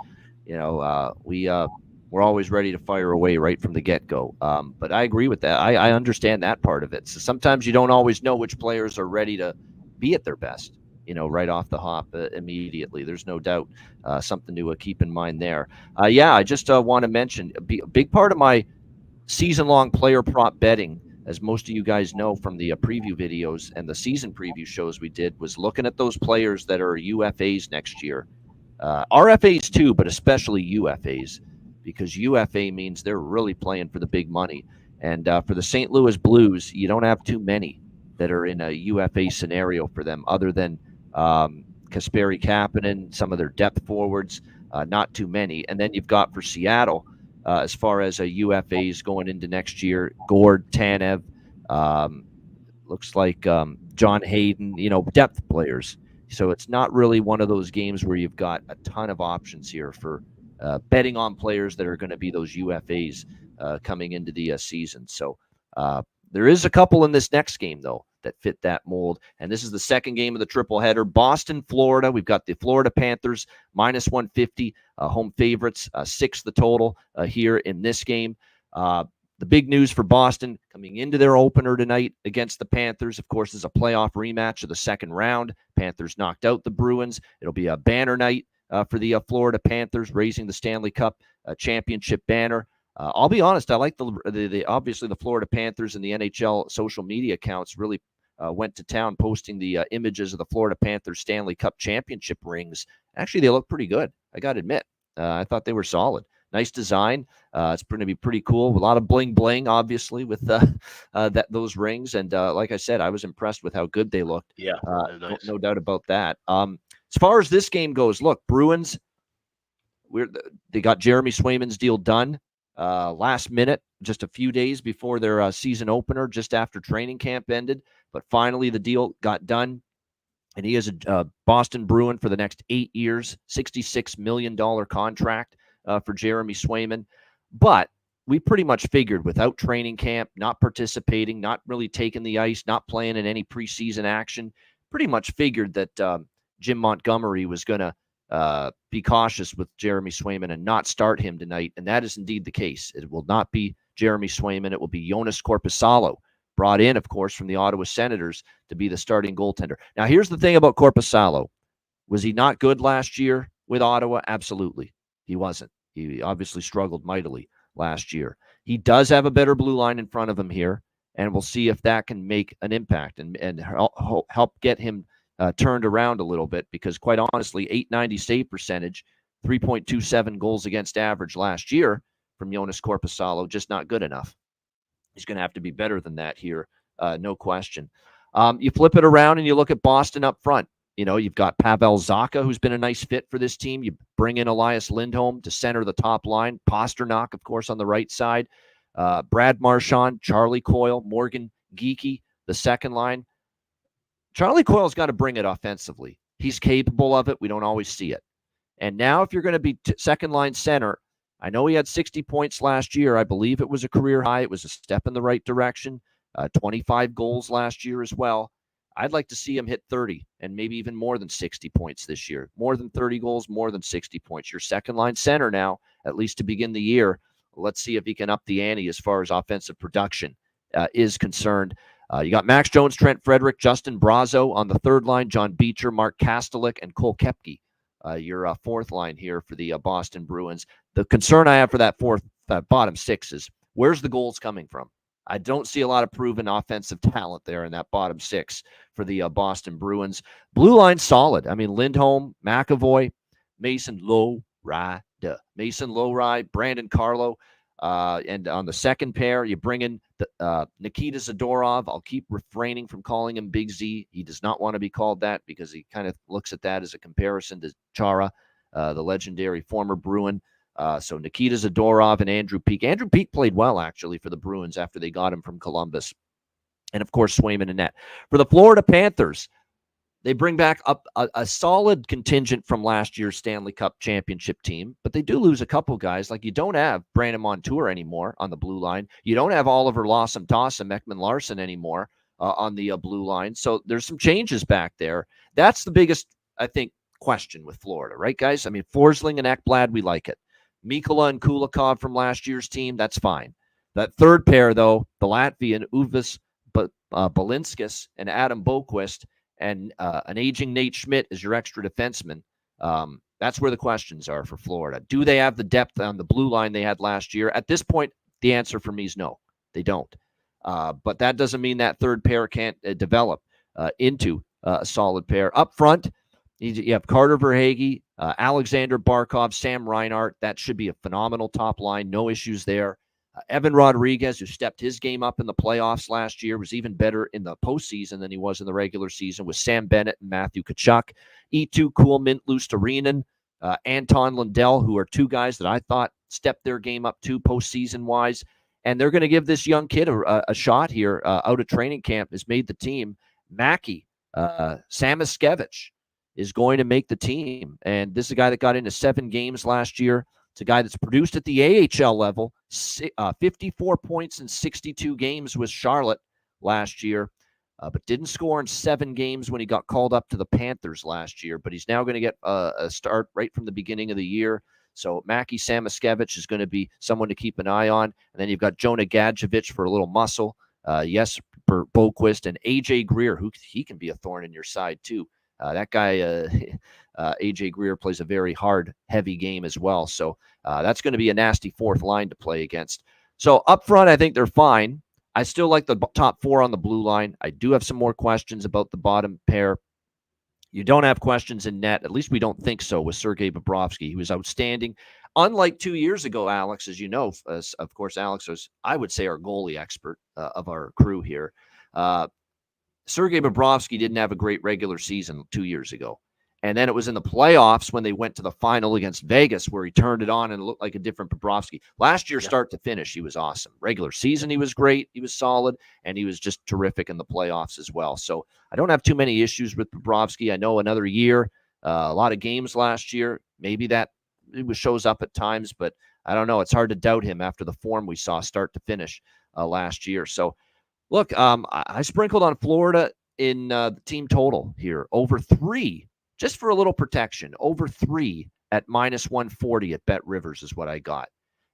We're always ready to fire away right from the get-go. But I agree with that. I understand that part of it. So sometimes you don't always know which players are ready to be at their best, right off the hop immediately. There's no doubt something to keep in mind there. I just want to mention a big part of my season-long player prop betting, as most of you guys know from the preview videos and the season preview shows we did, was looking at those players that are UFAs next year. RFAs too, but especially UFAs, because UFA means they're really playing for the big money. And for the St. Louis Blues, you don't have too many that are in a UFA scenario for them, other than Kasperi Kapanen, some of their depth forwards, not too many. And then you've got for Seattle, as far as UFAs going into next year, Gord, Tanev, looks like John Hayden, depth players. So it's not really one of those games where you've got a ton of options here for betting on players that are going to be those UFAs coming into the season. So there is a couple in this next game, though, that fit that mold. And this is the second game of the triple header. Boston, Florida. We've got the Florida Panthers minus 150, home favorites, 6 the total here in this game. The big news for Boston coming into their opener tonight against the Panthers, of course, is a playoff rematch of the second round. Panthers knocked out the Bruins. It'll be a banner night for the Florida Panthers, raising the Stanley Cup championship banner. I'll be honest, I like the obviously the Florida Panthers and the NHL social media accounts really went to town posting the images of the Florida Panthers Stanley Cup championship rings. Actually, they look pretty good, I got to admit. I thought they were solid. Nice design. It's going to be pretty cool. A lot of bling bling, obviously, with those rings. And like I said, I was impressed with how good they looked. Yeah, nice. No doubt about that. As far as this game goes, look, Bruins, they got Jeremy Swayman's deal done last minute, just a few days before their season opener, just after training camp ended. But finally, the deal got done. And he is a Boston Bruin for the next 8 years, $66 million contract for Jeremy Swayman. But we pretty much figured without training camp, not participating, not really taking the ice, not playing in any preseason action, pretty much figured that Jim Montgomery was going to be cautious with Jeremy Swayman and not start him tonight. And that is indeed the case. It will not be Jeremy Swayman. It will be Jonas Korpisalo, brought in, of course, from the Ottawa Senators to be the starting goaltender. Now, here's the thing about Korpisalo. Was he not good last year with Ottawa? Absolutely. He wasn't. He obviously struggled mightily last year. He does have a better blue line in front of him here, and we'll see if that can make an impact and help get him turned around a little bit, because quite honestly, .890 save percentage, 3.27 goals against average last year from Jonas Korpisalo, just not good enough. He's going to have to be better than that here, no question. You flip it around and you look at Boston up front. You've got Pavel Zacha, who's been a nice fit for this team. You bring in Elias Lindholm to center the top line. Pasternak, of course, on the right side. Brad Marchand, Charlie Coyle, Morgan Geekie, the second line. Charlie Coyle's got to bring it offensively. He's capable of it. We don't always see it. And now if you're going to be second line center, I know he had 60 points last year. I believe it was a career high. It was a step in the right direction. 25 goals last year as well. I'd like to see him hit 30 and maybe even more than 60 points this year. More than 30 goals, more than 60 points. Your second line center now, at least to begin the year. Let's see if he can up the ante as far as offensive production is concerned. You got Max Jones, Trent Frederick, Justin Brazo on the third line, John Beecher, Mark Kastelik, and Cole Koepke. Your fourth line here for the Boston Bruins. The concern I have for that bottom six is where's the goals coming from? I don't see a lot of proven offensive talent there in that bottom six for the Boston Bruins. Blue line solid. I mean, Lindholm, McAvoy, Mason Lohrei, Brandon Carlo. And on the second pair, you bring in Nikita Zadorov. I'll keep refraining from calling him Big Z. He does not want to be called that because he kind of looks at that as a comparison to Chara. the legendary former Bruin. So Nikita Zadorov and Andrew Peeke. Andrew Peeke played well, actually, for the Bruins after they got him from Columbus. And, of course, Swayman and net. For the Florida Panthers, they bring back up a solid contingent from last year's Stanley Cup championship team, but they do lose a couple guys. Like, you don't have Brandon Montour anymore on the blue line. You don't have Oliver Lawson-Tossum, Ekman Larson anymore on the blue line. So there's some changes back there. That's the biggest, I think, question with Florida, right, guys? I mean, Forsling and Ekblad, we like it. Mikkola and Kulikov from last year's team, that's fine. That third pair, though, the Latvian Uvis Balinskis and Adam Boquist, and an aging Nate Schmidt is your extra defenseman. That's where the questions are for Florida. Do they have the depth on the blue line they had last year? At this point, the answer for me is no, they don't. But that doesn't mean that third pair can't develop into a solid pair. Up front, you have Carter Verhaeghe, Alexander Barkov, Sam Reinhart. That should be a phenomenal top line. No issues there. Evan Rodriguez, who stepped his game up in the playoffs last year, was even better in the postseason than he was in the regular season, with Sam Bennett and Matthew Tkachuk. Eetu Kuhlman, Luostarinen, Anton Lundell, who are two guys that I thought stepped their game up too postseason-wise. And they're going to give this young kid a shot here out of training camp, has made the team. Mackie Samaskevich is going to make the team. And this is a guy that got into 7 games last year. It's a guy that's produced at the AHL level, 54 points in 62 games with Charlotte last year, but didn't score in 7 games when he got called up to the Panthers last year. But he's now going to get a start right from the beginning of the year. So Mackie Samaskevich is going to be someone to keep an eye on. And then you've got Jonah Gadjevich for a little muscle. Yes, for Boquist, and AJ Greer, who he can be a thorn in your side too. That guy, AJ Greer, plays a very hard, heavy game as well. So that's going to be a nasty fourth line to play against. So up front, I think they're fine. I still like the top 4 on the blue line. I do have some more questions about the bottom pair. You don't have questions in net. At least we don't think so with Sergei Bobrovsky. He was outstanding. Unlike 2 years ago, Alex, as you know, of course, Alex was, I would say, our goalie expert of our crew here. Sergei Bobrovsky didn't have a great regular season 2 years ago. And then it was in the playoffs when they went to the final against Vegas where he turned it on and looked like a different Bobrovsky. Last year, start to finish, he was awesome. Regular season, he was great. He was solid. And he was just terrific in the playoffs as well. So I don't have too many issues with Bobrovsky. I know another year, a lot of games last year. Maybe that it shows up at times, but I don't know. It's hard to doubt him after the form we saw start to finish last year. So, look, I sprinkled on Florida in the team total here, over 3, just for a little protection, over 3 at -140 at Bet Rivers is what I got.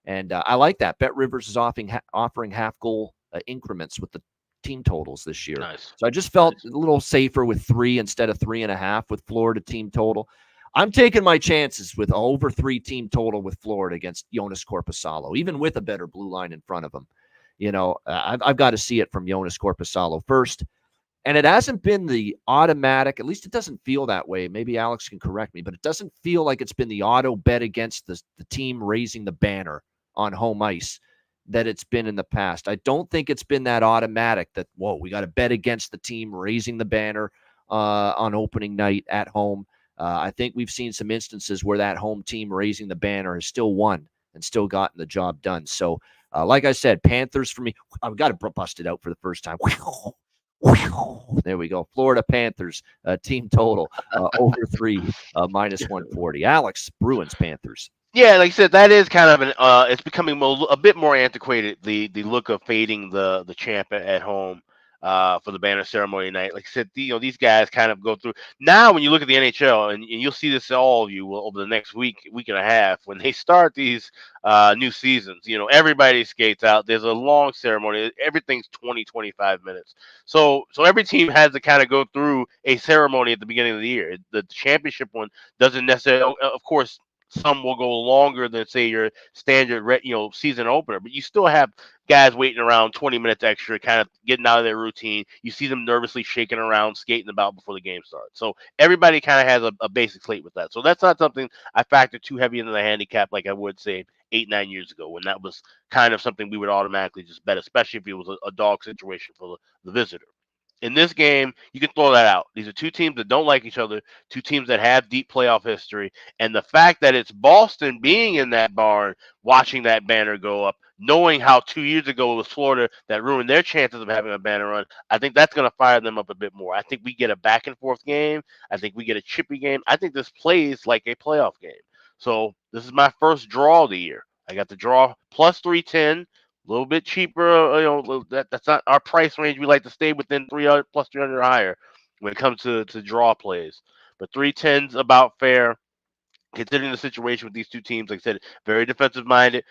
And I like that. Bet Rivers is offering half-goal increments with the team totals this year. Nice. So I just felt a little safer with 3 instead of 3.5 with Florida team total. I'm taking my chances with over 3 team total with Florida against Jonas Korpisalo, even with a better blue line in front of him. You know, I've got to see it from Jonas Korpisalo first. And it hasn't been the automatic, at least it doesn't feel that way. Maybe Alex can correct me, but it doesn't feel like it's been the auto bet against the team raising the banner on home ice that it's been in the past. I don't think it's been that automatic that, whoa, we got to bet against the team raising the banner on opening night at home. I think we've seen some instances where that home team raising the banner has still won and still gotten the job done. So, like I said, Panthers for me. I've got to bust it out for the first time. There we go. Florida Panthers team total over 3 -140. Alex, Bruins Panthers. Yeah, like I said, that is kind of an. It's becoming a bit more antiquated. The look of fading the champ at home for the banner ceremony night. Like I said, these guys kind of go through. Now, when you look at the NHL, and you'll see this all of you over the next week and a half, when they start these new seasons, everybody skates out. There's a long ceremony. Everything's 20, 25 minutes. So every team has to kind of go through a ceremony at the beginning of the year. The championship one doesn't necessarily, of course. Some will go longer than, say, your standard, season opener, but you still have guys waiting around 20 minutes extra, kind of getting out of their routine. You see them nervously shaking around, skating about before the game starts. So everybody kind of has a basic slate with that. So that's not something I factor too heavy into the handicap like I would, say, 8-9 years ago, when that was kind of something we would automatically just bet, especially if it was a dog situation for the visitor. In this game, you can throw that out. These are two teams that don't like each other, two teams that have deep playoff history. And the fact that it's Boston being in that barn, watching that banner go up, knowing how 2 years ago it was Florida that ruined their chances of having a banner run, I think that's going to fire them up a bit more. I think we get a back and forth game. I think we get a chippy game. I think this plays like a playoff game. So this is my first draw of the year. I got the draw plus 310. A little bit cheaper, that's not our price range. We like to stay within 300 plus 300 or higher when it comes to draw plays. But 310's about fair, considering the situation with these two teams. Like I said, very defensive minded.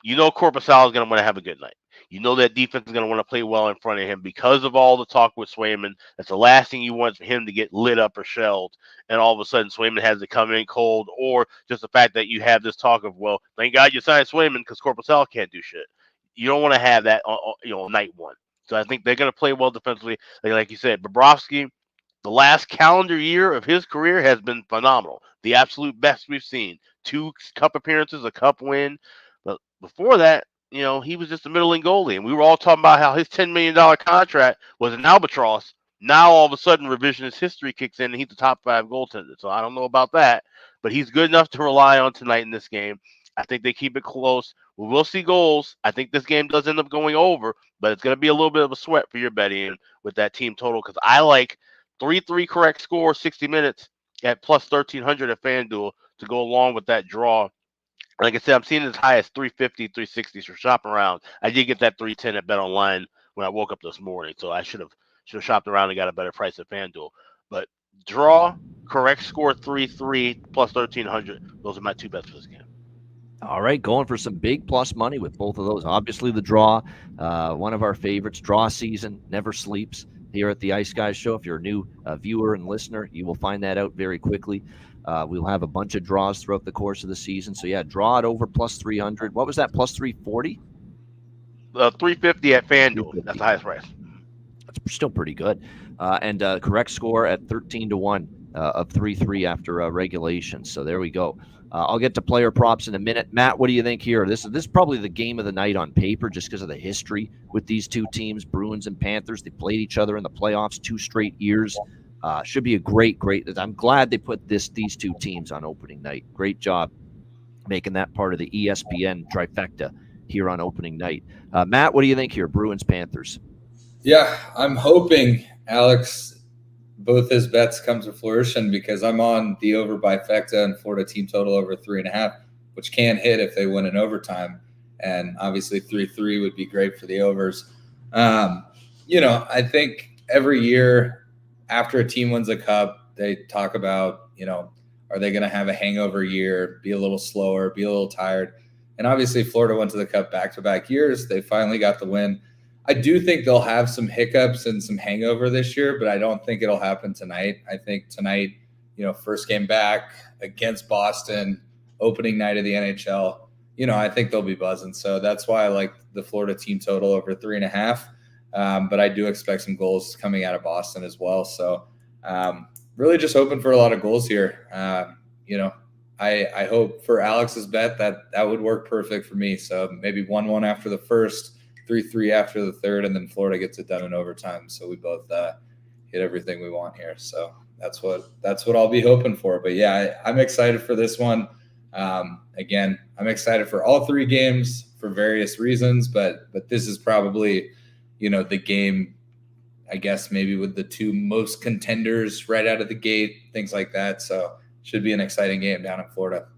Korpisalo is going to want to have a good night. That defense is going to want to play well in front of him because of all the talk with Swayman. That's the last thing you want for him to get lit up or shelled, and all of a sudden Swayman has to come in cold, or just the fact that you have this talk of, well, thank God you signed Swayman because Korpisalo can't do shit. You don't want to have that, night one. So I think they're going to play well defensively. Like you said, Bobrovsky, the last calendar year of his career has been phenomenal. The absolute best we've seen. 2 cup appearances, a cup win. But before that, he was just a middling goalie. And we were all talking about how his $10 million contract was an albatross. Now, all of a sudden, revisionist history kicks in, and he's the top 5 goaltender. So I don't know about that. But he's good enough to rely on tonight in this game. I think they keep it close. We will see goals. I think this game does end up going over, but it's going to be a little bit of a sweat for your betting with that team total, because I like 3-3 correct score, 60 minutes at plus 1,300 at FanDuel to go along with that draw. Like I said, I'm seeing as high as 350, 360 for shopping around. I did get that 310 at Bet Online when I woke up this morning, so I should have shopped around and got a better price at FanDuel. But draw, correct score 3-3 plus 1,300. Those are my 2 bets for this game. All right, going for some big plus money with both of those. Obviously, the draw, one of our favorites. Draw season never sleeps here at the Ice Guys Show. If you're a new viewer and listener, you will find that out very quickly. We'll have a bunch of draws throughout the course of the season. So, yeah, draw it over plus 300. What was that, plus 340? 350 at FanDuel. That's the highest price. That's still pretty good. And correct score at 13-1 of 3-3 after regulation. So there we go. I'll get to player props in a minute. Matt, what do you think here? This is probably the game of the night on paper just because of the history with these two teams, Bruins and Panthers. They played each other in the playoffs 2 straight years. Should be a great. I'm glad they put these two teams on opening night. Great job making that part of the ESPN trifecta here on opening night. Matt, what do you think here? Bruins, Panthers. Yeah, I'm hoping Alex both his bets come to fruition because I'm on the over bifecta and Florida team total over 3.5, which can hit if they win in overtime. And obviously 3-3 would be great for the overs. I think every year after a team wins a cup, they talk about, are they going to have a hangover year, be a little slower, be a little tired? And obviously Florida went to the cup back-to-back years. They finally got the win. I do think they'll have some hiccups and some hangover this year, but I don't think it'll happen tonight. I think tonight, first game back against Boston, opening night of the NHL, I think they'll be buzzing. So that's why I like the Florida team total over 3.5. But I do expect some goals coming out of Boston as well. So really just hoping for a lot of goals here. I hope for Alex's bet that would work perfect for me. So maybe 1-1 after the first, 3-3 after the third, and then Florida gets it done in overtime. So we both hit everything we want here. So that's what I'll be hoping for. But yeah, I'm excited for this one. Again, I'm excited for all 3 games for various reasons, but this is probably, the game, I guess, maybe with the 2 most contenders right out of the gate, things like that. So should be an exciting game down in Florida.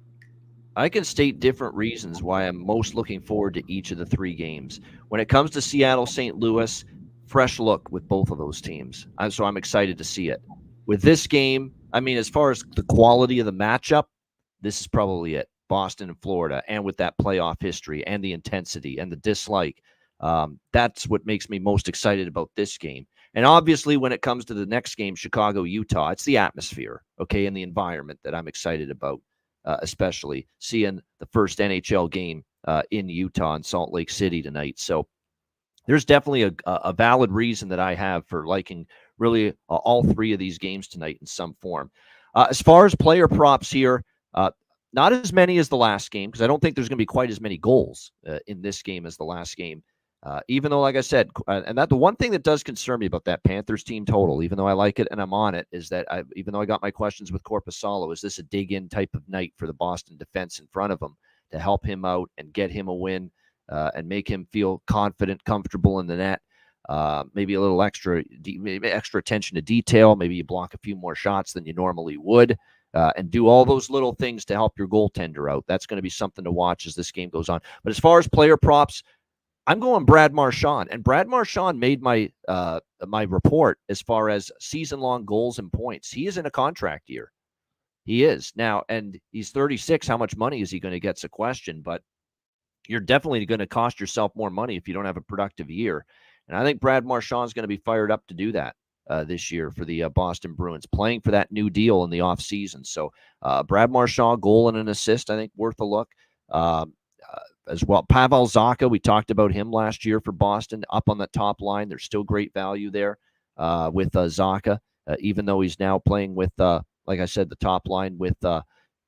I can state different reasons why I'm most looking forward to each of the 3 games. When it comes to Seattle, St. Louis, fresh look with both of those teams. So I'm excited to see it. With this game, as far as the quality of the matchup, this is probably it. Boston and Florida, and with that playoff history and the intensity and the dislike. That's what makes me most excited about this game. And obviously, when it comes to the next game, Chicago, Utah, it's the atmosphere, okay, and the environment that I'm excited about. Especially seeing the first NHL game in Utah and Salt Lake City tonight. So there's definitely a valid reason that I have for liking really all 3 of these games tonight in some form. As far as player props here, not as many as the last game, because I don't think there's going to be quite as many goals in this game as the last game. Even though, like I said, and that the one thing that does concern me about that Panthers team total, even though I like it and I'm on it, is that even though I got my questions with Korpisalo, is this a dig-in type of night for the Boston defense in front of him to help him out and get him a win and make him feel confident, comfortable in the net? Maybe a little extra attention to detail. Maybe you block a few more shots than you normally would. And do all those little things to help your goaltender out. That's going to be something to watch as this game goes on. But as far as player props, I'm going Brad Marchand, and Brad Marchand made my my report as far as season-long goals and points. He is in a contract year. He is now, and he's 36. How much money is he going to get? Is a question, but you're definitely going to cost yourself more money if you don't have a productive year. And I think Brad Marchand is going to be fired up to do that this year for the Boston Bruins, playing for that new deal in the offseason. So Brad Marchand, goal and an assist, I think worth a look. As well, Pavel Zacha, we talked about him last year for Boston, up on the top line. There's still great value there with Zacha, even though he's now playing with, like I said, the top line with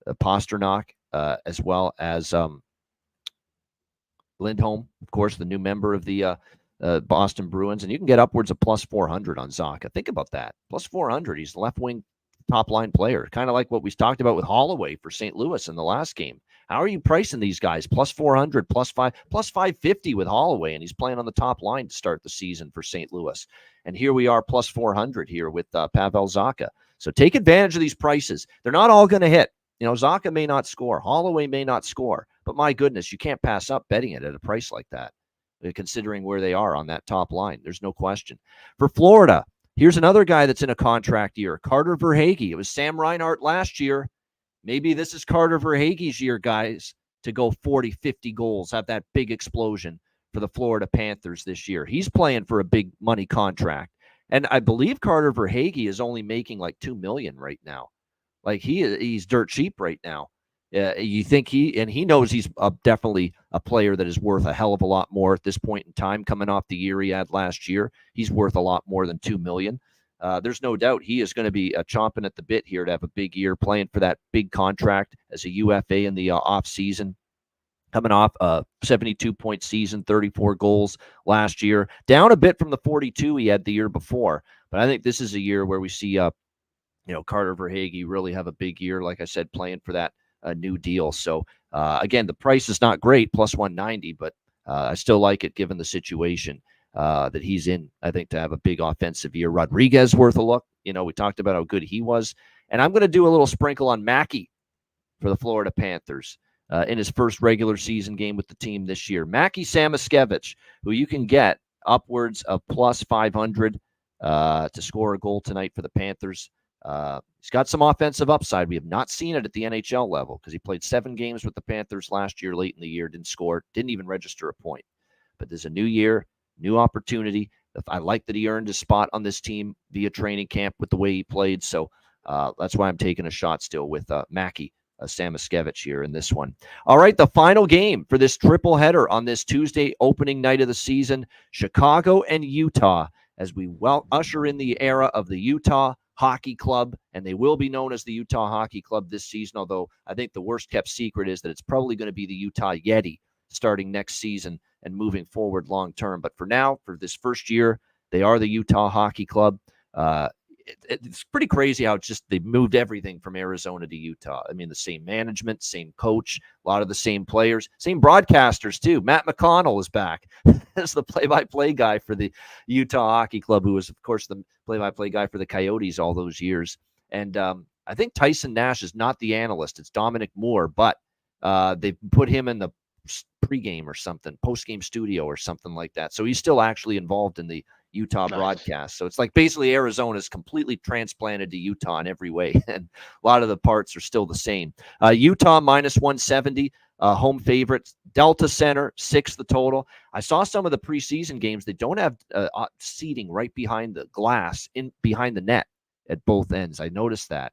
Pasternak, as well as Lindholm, of course, the new member of the Boston Bruins. And you can get upwards of plus 400 on Zacha. Think about that. Plus 400. He's the left wing top line player, kind of like what we talked about with Holloway for St. Louis in the last game. How are you pricing these guys? Plus 400, plus 550 with Holloway, and he's playing on the top line to start the season for St. Louis. And here we are, plus 400 here with Pavel Zacha. So take advantage of these prices. They're not all going to hit. You know, Zacha may not score. Holloway may not score. But my goodness, you can't pass up betting it at a price like that, considering where they are on that top line. There's no question. For Florida, here's another guy that's in a contract year, Carter Verhaeghe. It was Sam Reinhart last year. Maybe this is Carter Verhaeghe's year, guys, to go 40, 50 goals, have that big explosion for the Florida Panthers this year. He's playing for a big money contract. And I believe Carter Verhaeghe is only making like $2 million right now. Like he's dirt cheap right now. You think he knows he's definitely a player that is worth a hell of a lot more at this point in time, coming off the year he had last year. He's worth a lot more than $2 million. There's no doubt he is going to be chomping at the bit here to have a big year, playing for that big contract as a UFA in the off season, coming off a 72-point season, 34 goals last year, down a bit from the 42 he had the year before. But I think this is a year where we see, Carter Verhaeghe really have a big year, like I said, playing for that new deal. So again, the price is not great, plus 190, but I still like it given the situation that he's in, I think, to have a big offensive year. Rodriguez worth a look. We talked about how good he was. And I'm going to do a little sprinkle on Mackey for the Florida Panthers in his first regular season game with the team this year. Mackey Samoskevich, who you can get upwards of plus 500 to score a goal tonight for the Panthers. He's got some offensive upside. We have not seen it at the NHL level because he played 7 games with the Panthers last year, late in the year, didn't score, didn't even register a point. But there's a new year, new opportunity. I like that he earned his spot on this team via training camp with the way he played. So that's why I'm taking a shot still with Mackey Samoskevich here in this one. All right, the final game for this triple header on this Tuesday opening night of the season, Chicago and Utah, as we usher in the era of the Utah Hockey Club, and they will be known as the Utah Hockey Club this season, although I think the worst kept secret is that it's probably going to be the Utah Yeti starting next season and moving forward long term. But for now, for this first year, they are the Utah Hockey Club. It's pretty crazy how they've moved everything from Arizona to Utah. I mean, the same management, same coach, a lot of the same players, same broadcasters too. Matt McConnell is back as the play-by-play guy for the Utah Hockey Club, who was, of course, the play-by-play guy for the Coyotes all those years. And I think Tyson Nash is not the analyst. It's Dominic Moore, but they put him in the pregame or something, postgame studio or something like that. So he's still actually involved in the Utah broadcast. So it's like basically Arizona's completely transplanted to Utah in every way. And a lot of the parts are still the same. Utah minus 170, home favorites. Delta Center, 6 the total. I saw some of the preseason games. They don't have seating right behind the glass, behind the net at both ends. I noticed that.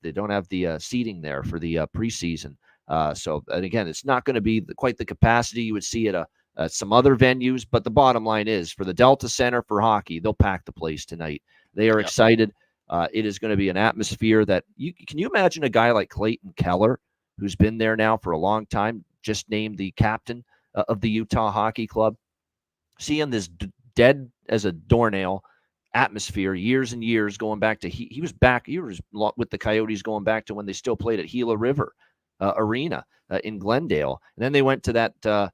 They don't have the seating there for the preseason. And again, it's not going to be quite the capacity you would see at some other venues, but the bottom line is for the Delta Center for hockey, they'll pack the place tonight. They are excited. It is going to be an atmosphere that can you imagine a guy like Clayton Keller, who's been there now for a long time, just named the captain of the Utah Hockey Club. seeing this dead as a doornail atmosphere years and years going back to he was with the Coyotes going back to when they still played at Gila River Arena in Glendale, and then they went to that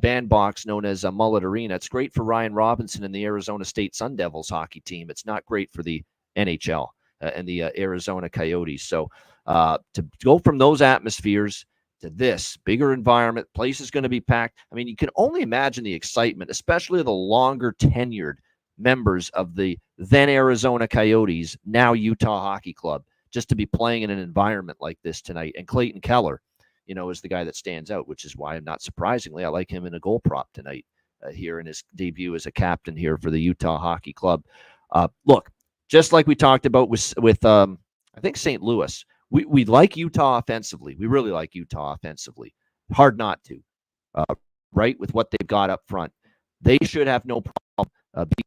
bandbox known as Mullet Arena. It's great for Ryan Robinson and the Arizona State Sun Devils hockey team. It's not great for the NHL and the Arizona Coyotes. So to go from those atmospheres to this bigger environment, place is going to be packed. I mean, you can only imagine the excitement, especially the longer tenured members of the then Arizona Coyotes, now Utah Hockey Club, just to be playing in an environment like this tonight. And Clayton Keller, is the guy that stands out, which is why, not surprisingly, I like him in a goal prop tonight here in his debut as a captain here for the Utah Hockey Club. Look, just like we talked about with I think St. Louis, we like Utah offensively. We really like Utah offensively. Hard not to, right, with what they've got up front. They should have no problem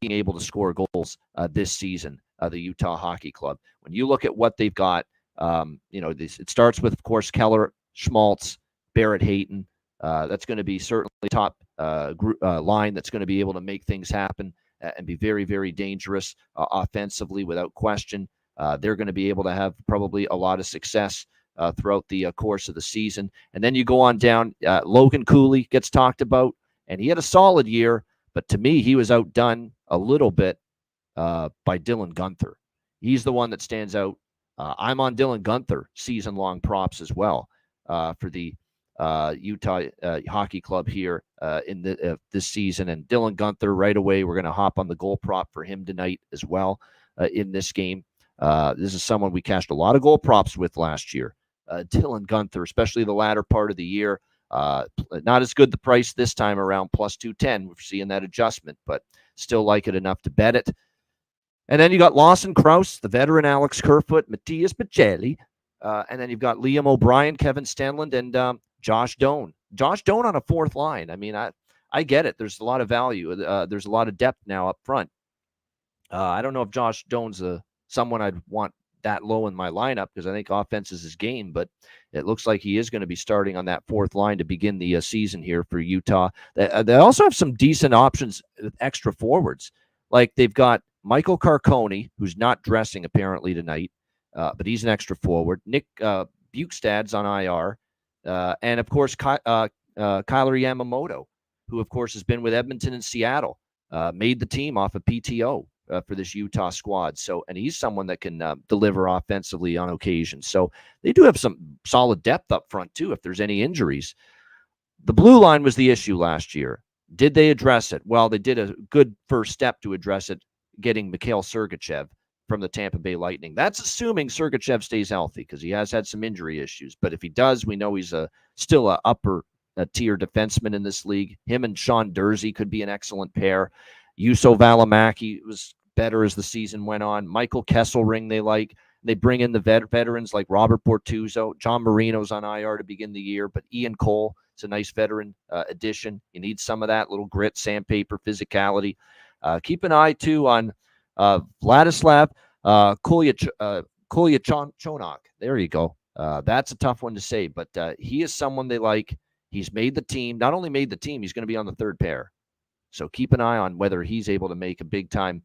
being able to score goals this season, the Utah Hockey Club. When you look at what they've got, it starts with, of course, Keller, Schmaltz, Barrett Hayton. That's going to be certainly top line that's going to be able to make things happen and be very, very dangerous offensively without question. They're going to be able to have probably a lot of success throughout the course of the season. And then you go on down. Logan Cooley gets talked about, and he had a solid year, but to me, he was outdone a little bit by Dylan Guenther. He's the one that stands out. I'm on Dylan Guenther season-long props as well for the Utah Hockey Club here in this season. And Dylan Guenther, right away, we're going to hop on the goal prop for him tonight as well in this game. This is someone we cashed a lot of goal props with last year. Dylan Guenther, especially the latter part of the year. Not as good the price this time around, plus 210. We're seeing that adjustment, but still like it enough to bet it. And then you got Lawson Krause, the veteran Alex Kerfoot, Matthias Bacelli, and then you've got Liam O'Brien, Kevin Stenlund, and Josh Doan. Josh Doan on a fourth line. I mean, I get it. There's a lot of value. There's a lot of depth now up front. I don't know if Josh Doan's someone I'd want that low in my lineup because I think offense is his game, but it looks like he is going to be starting on that fourth line to begin the season here for Utah. They also have some decent options with extra forwards. Like they've got Michael Carcone, who's not dressing apparently tonight, but he's an extra forward. Nick Bukestad's on IR. And, of course, Kyler Yamamoto, who, of course, has been with Edmonton and Seattle, made the team off of PTO for this Utah squad. So, and he's someone that can deliver offensively on occasion. So they do have some solid depth up front, too, if there's any injuries. The blue line was the issue last year. Did they address it? Well, they did a good first step to address it, getting Mikhail Sergachev from the Tampa Bay Lightning. That's assuming Sergachev stays healthy because he has had some injury issues. But if he does, we know he's still an upper tier defenseman in this league. Him and Sean Dursey could be an excellent pair. Juuso Välimäki was better as the season went on. Michael Kesselring they like. They bring in the veterans like Robert Bortuzzo. John Marino's on IR to begin the year, but Ian Cole, it's a nice veteran addition. You need some of that little grit, sandpaper, physicality. Keep an eye, too, on Vladislav Kolyachonok. There you go. That's a tough one to say, but he is someone they like. He's made the team. Not only made the team, he's going to be on the third pair. So keep an eye on whether he's able to make a big-time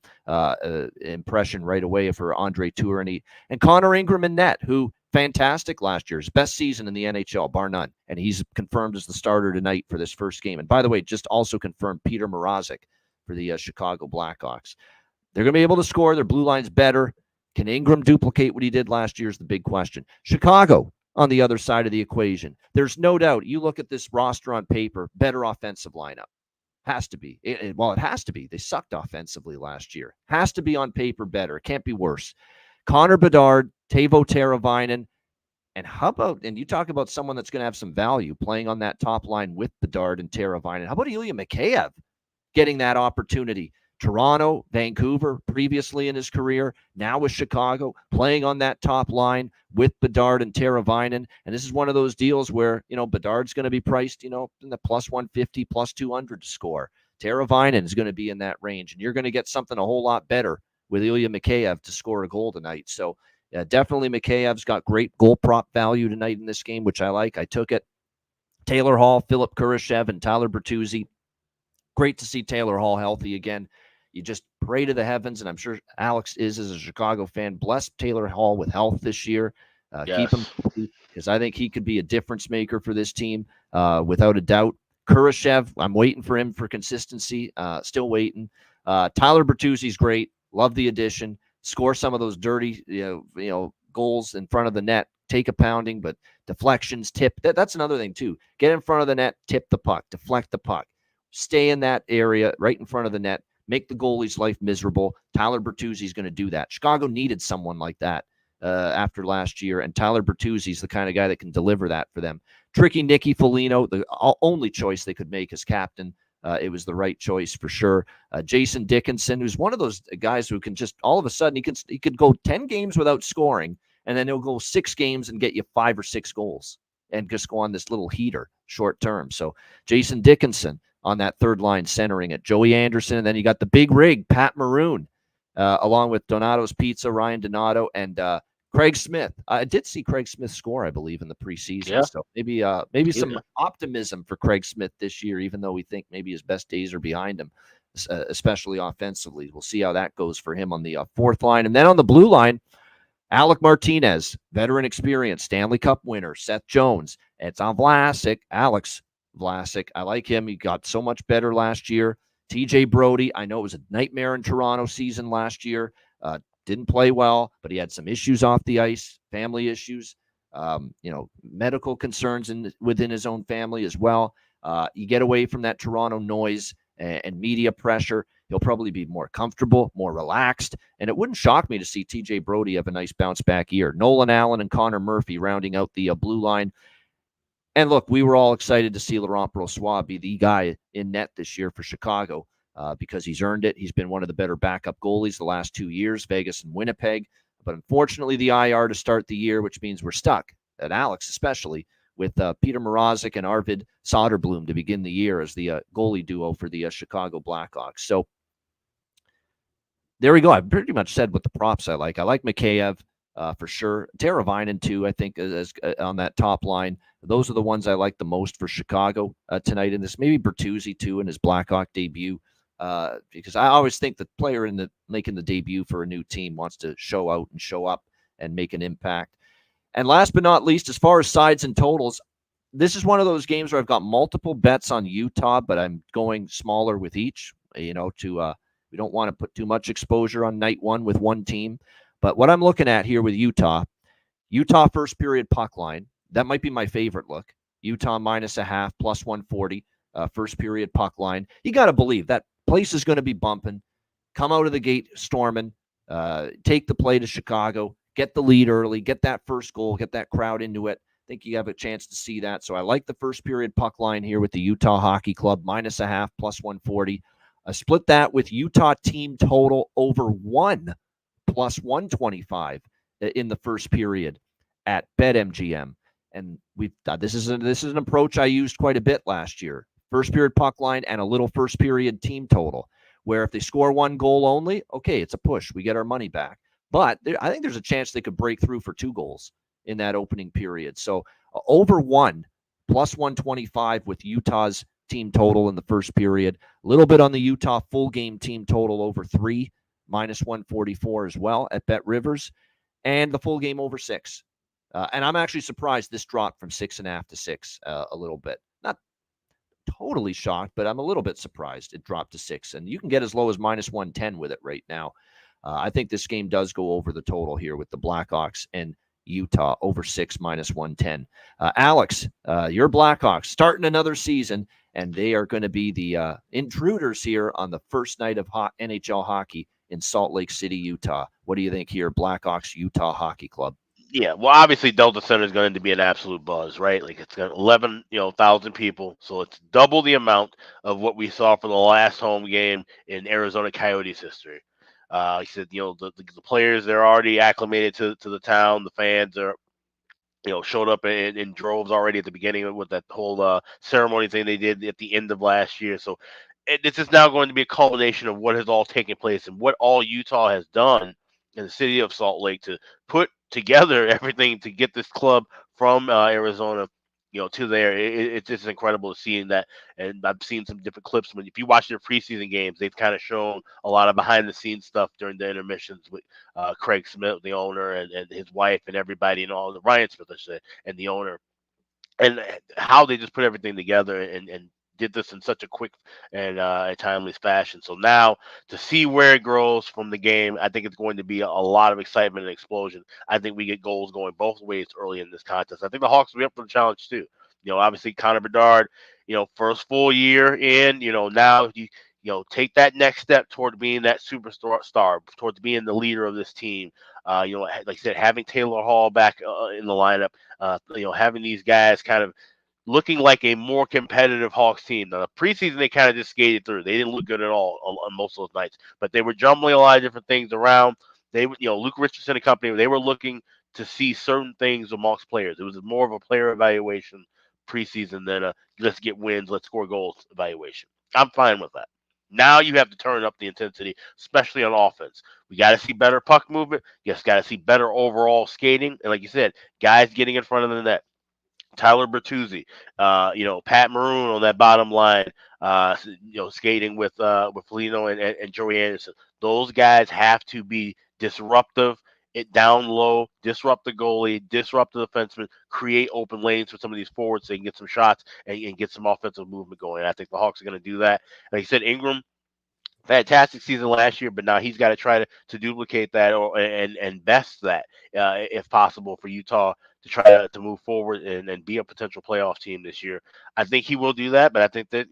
impression right away for Andre Tourigny. And Connor Ingram in net, who fantastic last year. His best season in the NHL, bar none. And he's confirmed as the starter tonight for this first game. And by the way, just also confirmed Peter Mrazek for the Chicago Blackhawks. They're going to be able to score. Their blue line's better. Can Ingram duplicate what he did last year is the big question. Chicago on the other side of the equation. There's no doubt. You look at this roster on paper, better offensive lineup. Has to be. It has to be. They sucked offensively last year. Has to be on paper better. It can't be worse. Connor Bedard, Teuvo Teravainen, and how about, and you talk about someone that's going to have some value playing on that top line with Bedard and Teravainen. How about Ilya Mikheyev getting that opportunity? Toronto, Vancouver, previously in his career, now with Chicago, playing on that top line with Bedard and Teravainen. And this is one of those deals where, Bedard's going to be priced, in the plus 150, plus 200 to score. Teravainen is going to be in that range, and you're going to get something a whole lot better with Ilya Mikheyev to score a goal tonight. So definitely Mikheyev's got great goal prop value tonight in this game, which I like. I took it. Taylor Hall, Philip Kurashev, and Tyler Bertuzzi. Great to see Taylor Hall healthy again. You just pray to the heavens, and I'm sure Alex is, as a Chicago fan, bless Taylor Hall with health this year. Keep him healthy, because I think he could be a difference maker for this team, without a doubt. Kurashev, I'm waiting for him for consistency. Still waiting. Tyler Bertuzzi's great. Love the addition. Score some of those dirty, goals in front of the net. Take a pounding, but deflections, tip. That's another thing too. Get in front of the net, tip the puck, deflect the puck. Stay in that area right in front of the net. Make the goalie's life miserable. Tyler Bertuzzi's going to do that. Chicago needed someone like that after last year, and Tyler Bertuzzi's the kind of guy that can deliver that for them. Tricky Nicky Foligno, the only choice they could make as captain. It was the right choice for sure. Jason Dickinson, who's one of those guys who can just all of a sudden he could go 10 games without scoring, and then he'll go 6 games and get you 5 or 6 goals and just go on this little heater short term. So Jason Dickinson on that third line centering it. Joey Anderson, and then you got the big rig, Pat Maroon, along with Donato's Pizza, Ryan Donato, and Craig Smith. I did see Craig Smith score, I believe, in the preseason. Yeah. So maybe some optimism for Craig Smith this year, even though we think maybe his best days are behind him, especially offensively. We'll see how that goes for him on the fourth line. And then on the blue line, Alec Martinez, veteran experience, Stanley Cup winner, Seth Jones, Edson Vlasic, Alex Vlasic. I like him. He got so much better last year. TJ Brody, I know it was a nightmare in Toronto season last year. Didn't play well, but he had some issues off the ice, family issues, medical concerns within his own family as well. You get away from that Toronto noise and media pressure, he'll probably be more comfortable, more relaxed, and it wouldn't shock me to see TJ Brody have a nice bounce-back year. Nolan Allen and Connor Murphy rounding out the blue line. And look, we were all excited to see Laurent Brossoit be the guy in net this year for Chicago because he's earned it. He's been one of the better backup goalies the last 2 years, Vegas and Winnipeg. But unfortunately, the IR to start the year, which means we're stuck, at Alex especially, with Peter Mrazek and Arvid Soderblom to begin the year as the goalie duo for the Chicago Blackhawks. So there we go. I've pretty much said what the props I like. I like Mikheyev for sure. Teravainen, too, I think, is on that top line. Those are the ones I like the most for Chicago tonight in this. Maybe Bertuzzi, too, in his Blackhawk debut. Because I always think the player making the debut for a new team wants to show out and show up and make an impact. And last but not least, as far as sides and totals, this is one of those games where I've got multiple bets on Utah, but I'm going smaller with each, we don't want to put too much exposure on night one with one team. But what I'm looking at here with Utah first period puck line, that might be my favorite look. Utah -0.5, plus 140, first period puck line. You got to believe that place is going to be bumping. Come out of the gate storming, take the play to Chicago, get the lead early, get that first goal, get that crowd into it. I think you have a chance to see that. So I like the first period puck line here with the Utah Hockey Club, -0.5, plus 140. I split that with Utah team total over 1, plus 125 in the first period at BetMGM. And this is an approach I used quite a bit last year. First period puck line and a little first period team total, where if they score 1 goal only, okay, it's a push. We get our money back. But I think there's a chance they could break through for 2 goals in that opening period. So over 1, plus 125 with Utah's team total in the first period. A little bit on the Utah full game team total over 3, minus 144 as well at Bet Rivers, and the full game over 6. And I'm actually surprised this dropped from 6.5 to 6 a little bit. Not totally shocked, but I'm a little bit surprised it dropped to 6. And you can get as low as minus 110 with it right now. I think this game does go over the total here with the Blackhawks and Utah over 6, minus 110. Alex, your Blackhawks starting another season, and they are going to be the intruders here on the first night of NHL hockey in Salt Lake City, Utah. What do you think here, Blackhawks Utah Hockey Club? Yeah, well, obviously Delta Center is going to be an absolute buzz, right? Like it's got 11,000 people, so it's double the amount of what we saw for the last home game in Arizona Coyotes history. He said, the players, they're already acclimated to the town. The fans are, showed up in droves already at the beginning with that whole ceremony thing they did at the end of last year. So this is now going to be a culmination of what has all taken place and what all Utah has done in the city of Salt Lake to put together everything to get this club from Arizona to there. It's just incredible to seeing that. And I've seen some different clips. If you watch their preseason games, they've kind of shown a lot of behind the scenes stuff during the intermissions with Craig Smith, the owner, and his wife and everybody, and all the Ryan Smith, I should say, and the owner, and how they just put everything together and did this in such a quick and a timely fashion. So now to see where it grows from the game, I think it's going to be a lot of excitement and explosion. I think we get goals going both ways early in this contest. I think the Hawks will be up for the challenge too. Obviously Connor Bedard, first full year in, now take that next step toward being that superstar, towards being the leader of this team. Like I said, having Taylor Hall back in the lineup, having these guys kind of looking like a more competitive Hawks team. Now, the preseason, they kind of just skated through. They didn't look good at all on most of those nights, but they were jumbling a lot of different things around. They, Luke Richardson and company, they were looking to see certain things amongst players. It was more of a player evaluation preseason than a let's get wins, let's score goals evaluation. I'm fine with that. Now you have to turn up the intensity, especially on offense. We got to see better puck movement. You just got to see better overall skating. And like you said, guys getting in front of the net. Tyler Bertuzzi, Pat Maroon on that bottom line, skating with Foligno and Joey Anderson. Those guys have to be disruptive, down low, disrupt the goalie, disrupt the defenseman, create open lanes for some of these forwards so they can get some shots and get some offensive movement going. I think the Hawks are going to do that. Like you said, Ingram, fantastic season last year, but now he's got to try to duplicate that and best that if possible for Utah to try to move forward and be a potential playoff team this year. I think he will do that, but I think that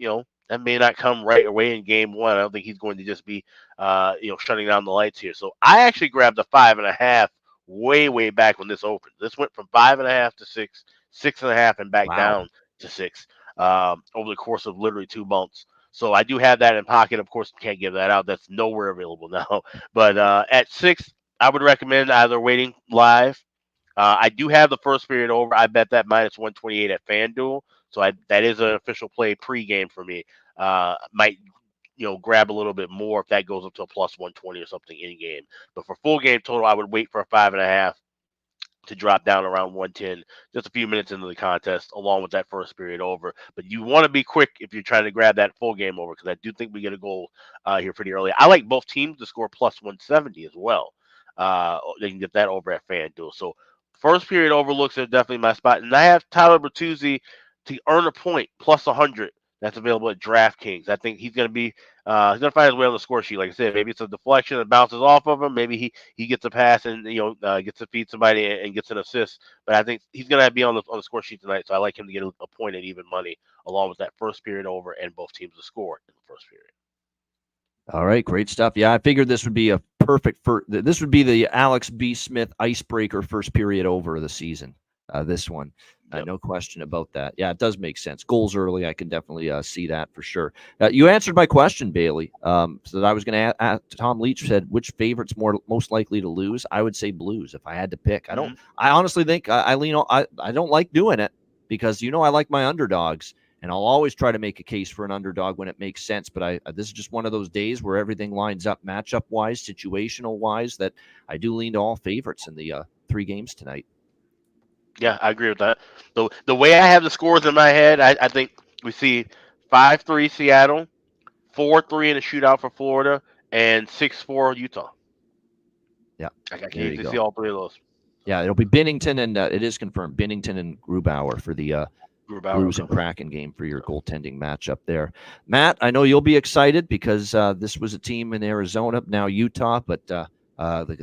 that may not come right away in game one. I don't think he's going to just be shutting down the lights here. So I actually grabbed a 5.5 way back when this opened. This went from 5.5 to 6, 6.5, and back down to 6 over the course of literally 2 months. So I do have that in pocket. Of course, can't give that out. That's nowhere available now. But at 6, I would recommend either waiting live. I do have the first period over. I bet that minus 128 at FanDuel. So that is an official play pregame for me. Might grab a little bit more if that goes up to a plus 120 or something in game. But for full game total, I would wait for a 5.5 to drop down around 110 just a few minutes into the contest, along with that first period over. But you want to be quick if you're trying to grab that full game over, because I do think we get a goal here pretty early. I like both teams to score plus 170 as well. They can get that over at FanDuel. So first period over looks are definitely my spot. And I have Tyler Bertuzzi to earn a point plus 100. That's available at DraftKings. I think he's going to be he's going to find his way on the score sheet. Like I said, maybe it's a deflection that bounces off of him. Maybe he gets a pass and gets to feed somebody and gets an assist. But I think he's going to be on the score sheet tonight. So I like him to get a point at even money, along with that first period over and both teams to score in the first period. All right, great stuff. Yeah, I figured this would be a perfect this would be the Alex B. Smith icebreaker first period over of the season. This one. Yep. No question about that. Yeah, it does make sense. Goals early, I can definitely see that for sure. You answered my question, Bailey. So that I was going to ask. Tom Leach said, which favorite's most likely to lose? I would say Blues if I had to pick. I honestly think I lean on. I don't like doing it because I like my underdogs, and I'll always try to make a case for an underdog when it makes sense. But this is just one of those days where everything lines up matchup wise, situational wise, that I do lean to all favorites in the 3 games tonight. Yeah, I agree with that. The way I have the scores in my head, I think we see 5-3 Seattle, 4-3 in a shootout for Florida, and 6-4 Utah. Yeah, I can easily see all 3 of those. Yeah, it'll be Binnington, and it is confirmed, Binnington and Grubauer for the Blues and Kraken game for your goaltending matchup there. Matt, I know you'll be excited because this was a team in Arizona, now Utah, but the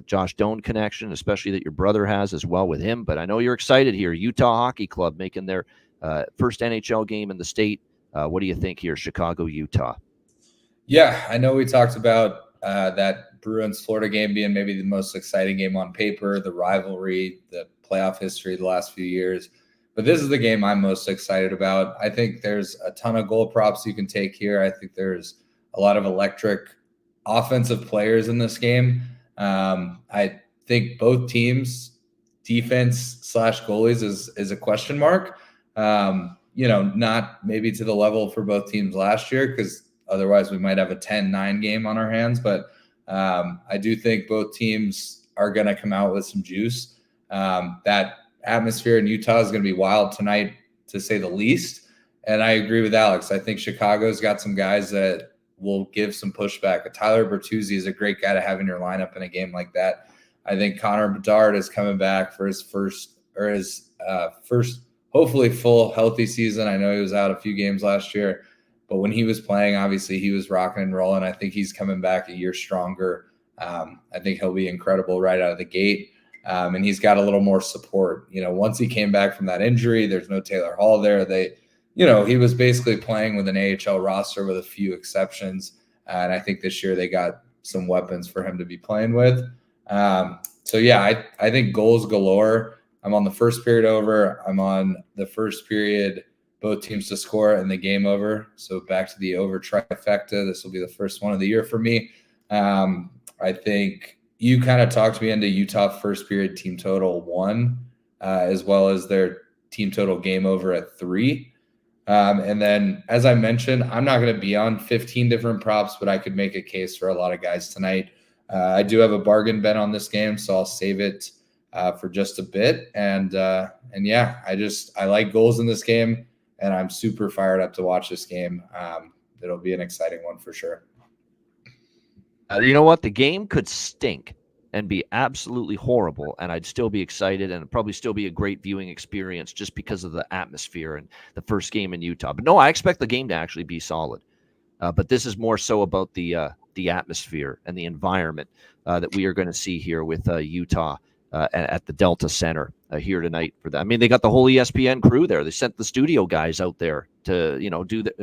Josh Doan connection, especially that your brother has as well with him. But I know you're excited here. Utah Hockey Club making their first NHL game in the state. What do you think here, Chicago, Utah? Yeah, I know we talked about that Bruins Florida game being maybe the most exciting game on paper, the rivalry, the playoff history the last few years. But this is the game I'm most excited about. I think there's a ton of goal props you can take here. I think there's a lot of electric offensive players in this game. I think both teams' defense / goalies is a question mark. Not maybe to the level for both teams last year, because otherwise we might have a 10-9 game on our hands. But I do think both teams are going to come out with some juice. That atmosphere in Utah is going to be wild tonight. to say the least. And I agree with Alex. I think Chicago's got some guys that will give some pushback. Tyler Bertuzzi is a great guy to have in your lineup in a game like that. I think Connor Bedard is coming back for his first hopefully full healthy season. I know he was out a few games last year, but when he was playing, obviously he was rocking and rolling. I think he's coming back a year stronger. I think he'll be incredible right out of the gate. And he's got a little more support. Once he came back from that injury, there's no Taylor Hall there. He was basically playing with an AHL roster with a few exceptions. And I think this year they got some weapons for him to be playing with. I think goals galore. I'm on the first period over. I'm on the first period, both teams to score and the game over. So back to the over trifecta. This will be the first one of the year for me. I think you kind of talked me into Utah first period team total 1, as well as their team total game over at 3. And then, as I mentioned, I'm not going to be on 15 different props, but I could make a case for a lot of guys tonight. I do have a bargain bet on this game, so I'll save it for just a bit. And I like goals in this game, and I'm super fired up to watch this game. It'll be an exciting one for sure. You know what? The game could stink and be absolutely horrible, and I'd still be excited, and it'd probably still be a great viewing experience just because of the atmosphere and the first game in Utah. But no, I expect the game to actually be solid. But this is more so about the atmosphere and the environment that we are going to see here with Utah at the Delta Center here tonight for that. I mean, they got the whole ESPN crew there. They sent the studio guys out there to,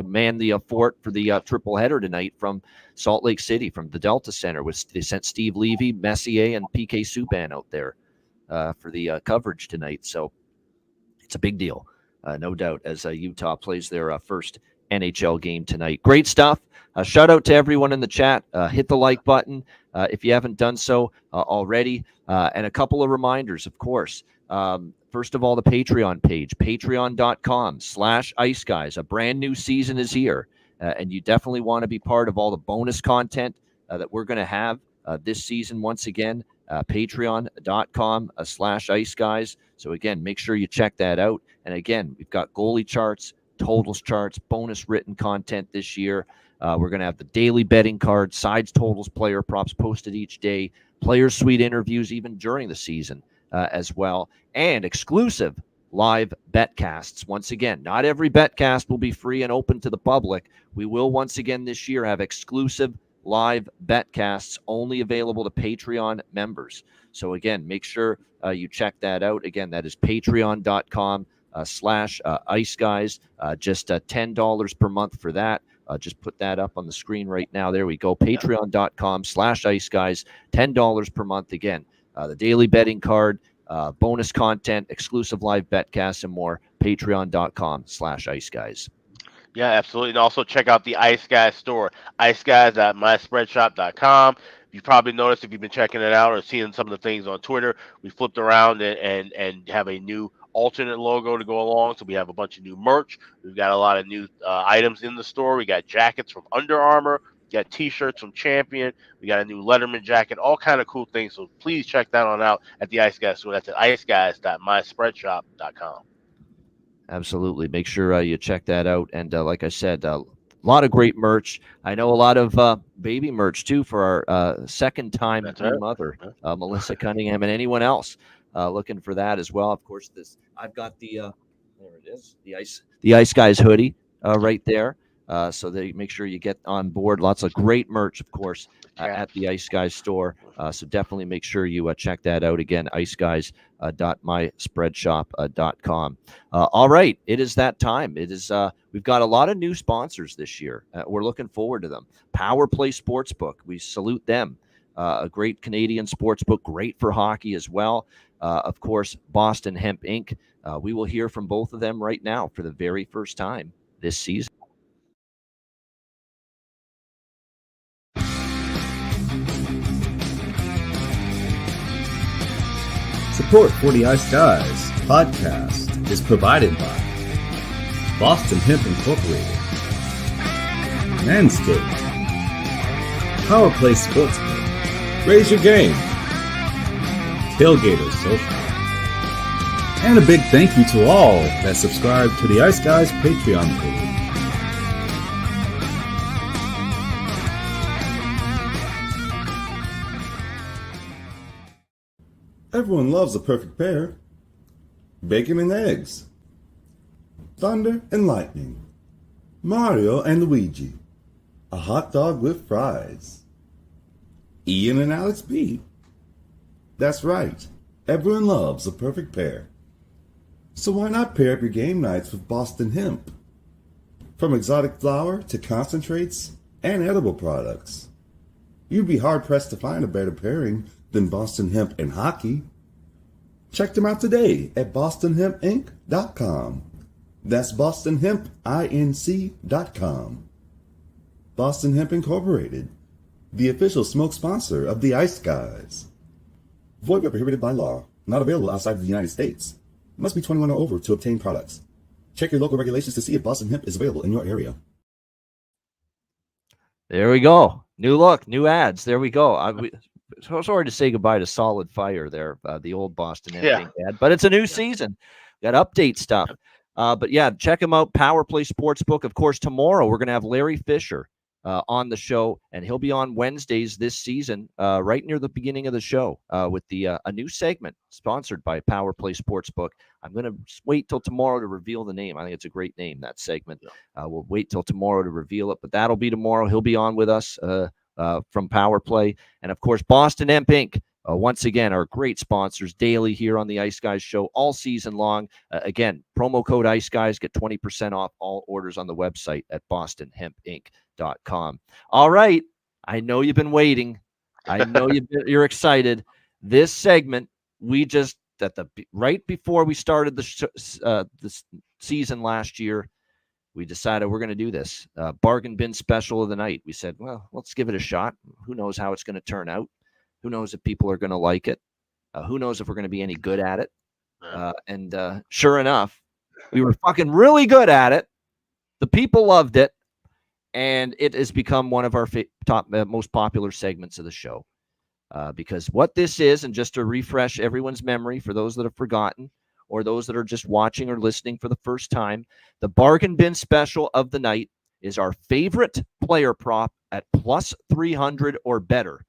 man the fort for the triple header tonight from Salt Lake City, from the Delta Center. They sent Steve Levy, Messier, and PK Subban out there for the coverage tonight. So it's a big deal, no doubt, as Utah plays their first NHL game tonight. Great stuff. Shout out to everyone in the chat. Hit the like button if you haven't done so already. And a couple of reminders, of course. First of all, the Patreon page, patreon.com/iceguys. A brand new season is here, and you definitely want to be part of all the bonus content that we're going to have this season. Once again, patreon.com/iceguys. So again, make sure you check that out. And again, we've got goalie charts, totals charts, bonus written content this year. We're going to have the daily betting card, sides, totals, player props posted each day, player suite interviews even during the season as well, and exclusive live betcasts. Once again, not every betcast will be free and open to the public. We will once again this year have exclusive live betcasts only available to Patreon members. So again, make sure you check that out. Again, that is patreon.com/iceguys. Just $10 per month for that. Just put that up on the screen right now. There we go. Patreon.com/iceguys. $10 per month. Again, the daily betting card, bonus content, exclusive live betcasts, and more. Patreon.com/iceguys. Yeah, absolutely. And also check out the Ice Guys store, iceguys.myspreadshop.com. You've probably noticed if you've been checking it out or seeing some of the things on Twitter, we flipped around and have a new alternate logo to go along. So we have a bunch of new merch. We've got a lot of new items in the store. We got jackets from Under Armour. We got T-shirts from Champion. We got a new Letterman jacket, all kind of cool things. So please check that on out at the Ice Guys store. That's at iceguys.myspreadshop.com. Absolutely. Make sure you check that out. And like I said, a lot of great merch. I know a lot of baby merch, too, for our second-time mother, Melissa Cunningham, and anyone else looking for that as well. Of course, I've got there it is, the Ice Guys hoodie right there. So they make sure you get on board. Lots of great merch, of course, at the Ice Guys store. So definitely make sure you check that out. Again, iceguys.myspreadshop.com. All right, it is that time. It is. We've got a lot of new sponsors this year. We're looking forward to them. Power Play Sportsbook. We salute them. A great Canadian sportsbook, great for hockey as well. Of course, Boston Hemp Inc. We will hear from both of them right now for the very first time this season. Support for the Ice Guys podcast is provided by Boston Hemp Incorporated, Manscaped, Power Play Sportsbook, Raise Your Game, Tailgater Social, And a big thank you to all that subscribe to the Ice Guys Patreon page. Everyone loves a perfect pair. Bacon and eggs. Thunder and lightning. Mario and Luigi. A hot dog with fries. Ian and Alex B. That's right. Everyone loves a perfect pair. So why not pair up your game nights with Boston Hemp? From exotic flower to concentrates and edible products. You'd be hard-pressed to find a better pairing than Boston Hemp and hockey. Check them out today at bostonhempinc.com. That's bostonhempinc.com. Boston Hemp Incorporated, the official smoke sponsor of the Ice Guys. Void where prohibited by law. Not available outside of the United States. Must be 21 or over to obtain products. Check your local regulations to see if Boston Hemp is available in your area. There we go. New look, new ads. There we go. So sorry to say goodbye to Solid Fire there, the old Boston Hemp ad. But it's a new season. Got update stuff. But yeah, check them out. Power Play Sportsbook. Of course, tomorrow we're going to have Larry Fisher on the show, and he'll be on Wednesdays this season, right near the beginning of the show, with a new segment sponsored by Power Play Sportsbook. I'm going to wait till tomorrow to reveal the name. I think it's a great name, that segment. We'll wait till tomorrow to reveal it, but that'll be tomorrow. He'll be on with us from Power Play. And, of course, Boston Hemp Inc., once again, our great sponsors daily here on the Ice Guys show all season long. Again, promo code Ice Guys, get 20% off all orders on the website at bostonhempinc.com. All right. I know you've been waiting. I know you're excited. This segment, we just, right before we started the season last year, we decided we're going to do this bargain bin special of the night. We said, well, let's give it a shot. Who knows how it's going to turn out? Who knows if people are going to like it? Who knows if we're going to be any good at it? And sure enough, we were fucking really good at it. The people loved it. And it has become one of our top most popular segments of the show. Because what this is, and just to refresh everyone's memory for those that have forgotten or those that are just watching or listening for the first time, the bargain bin special of the night is our favorite player prop at plus 300 or better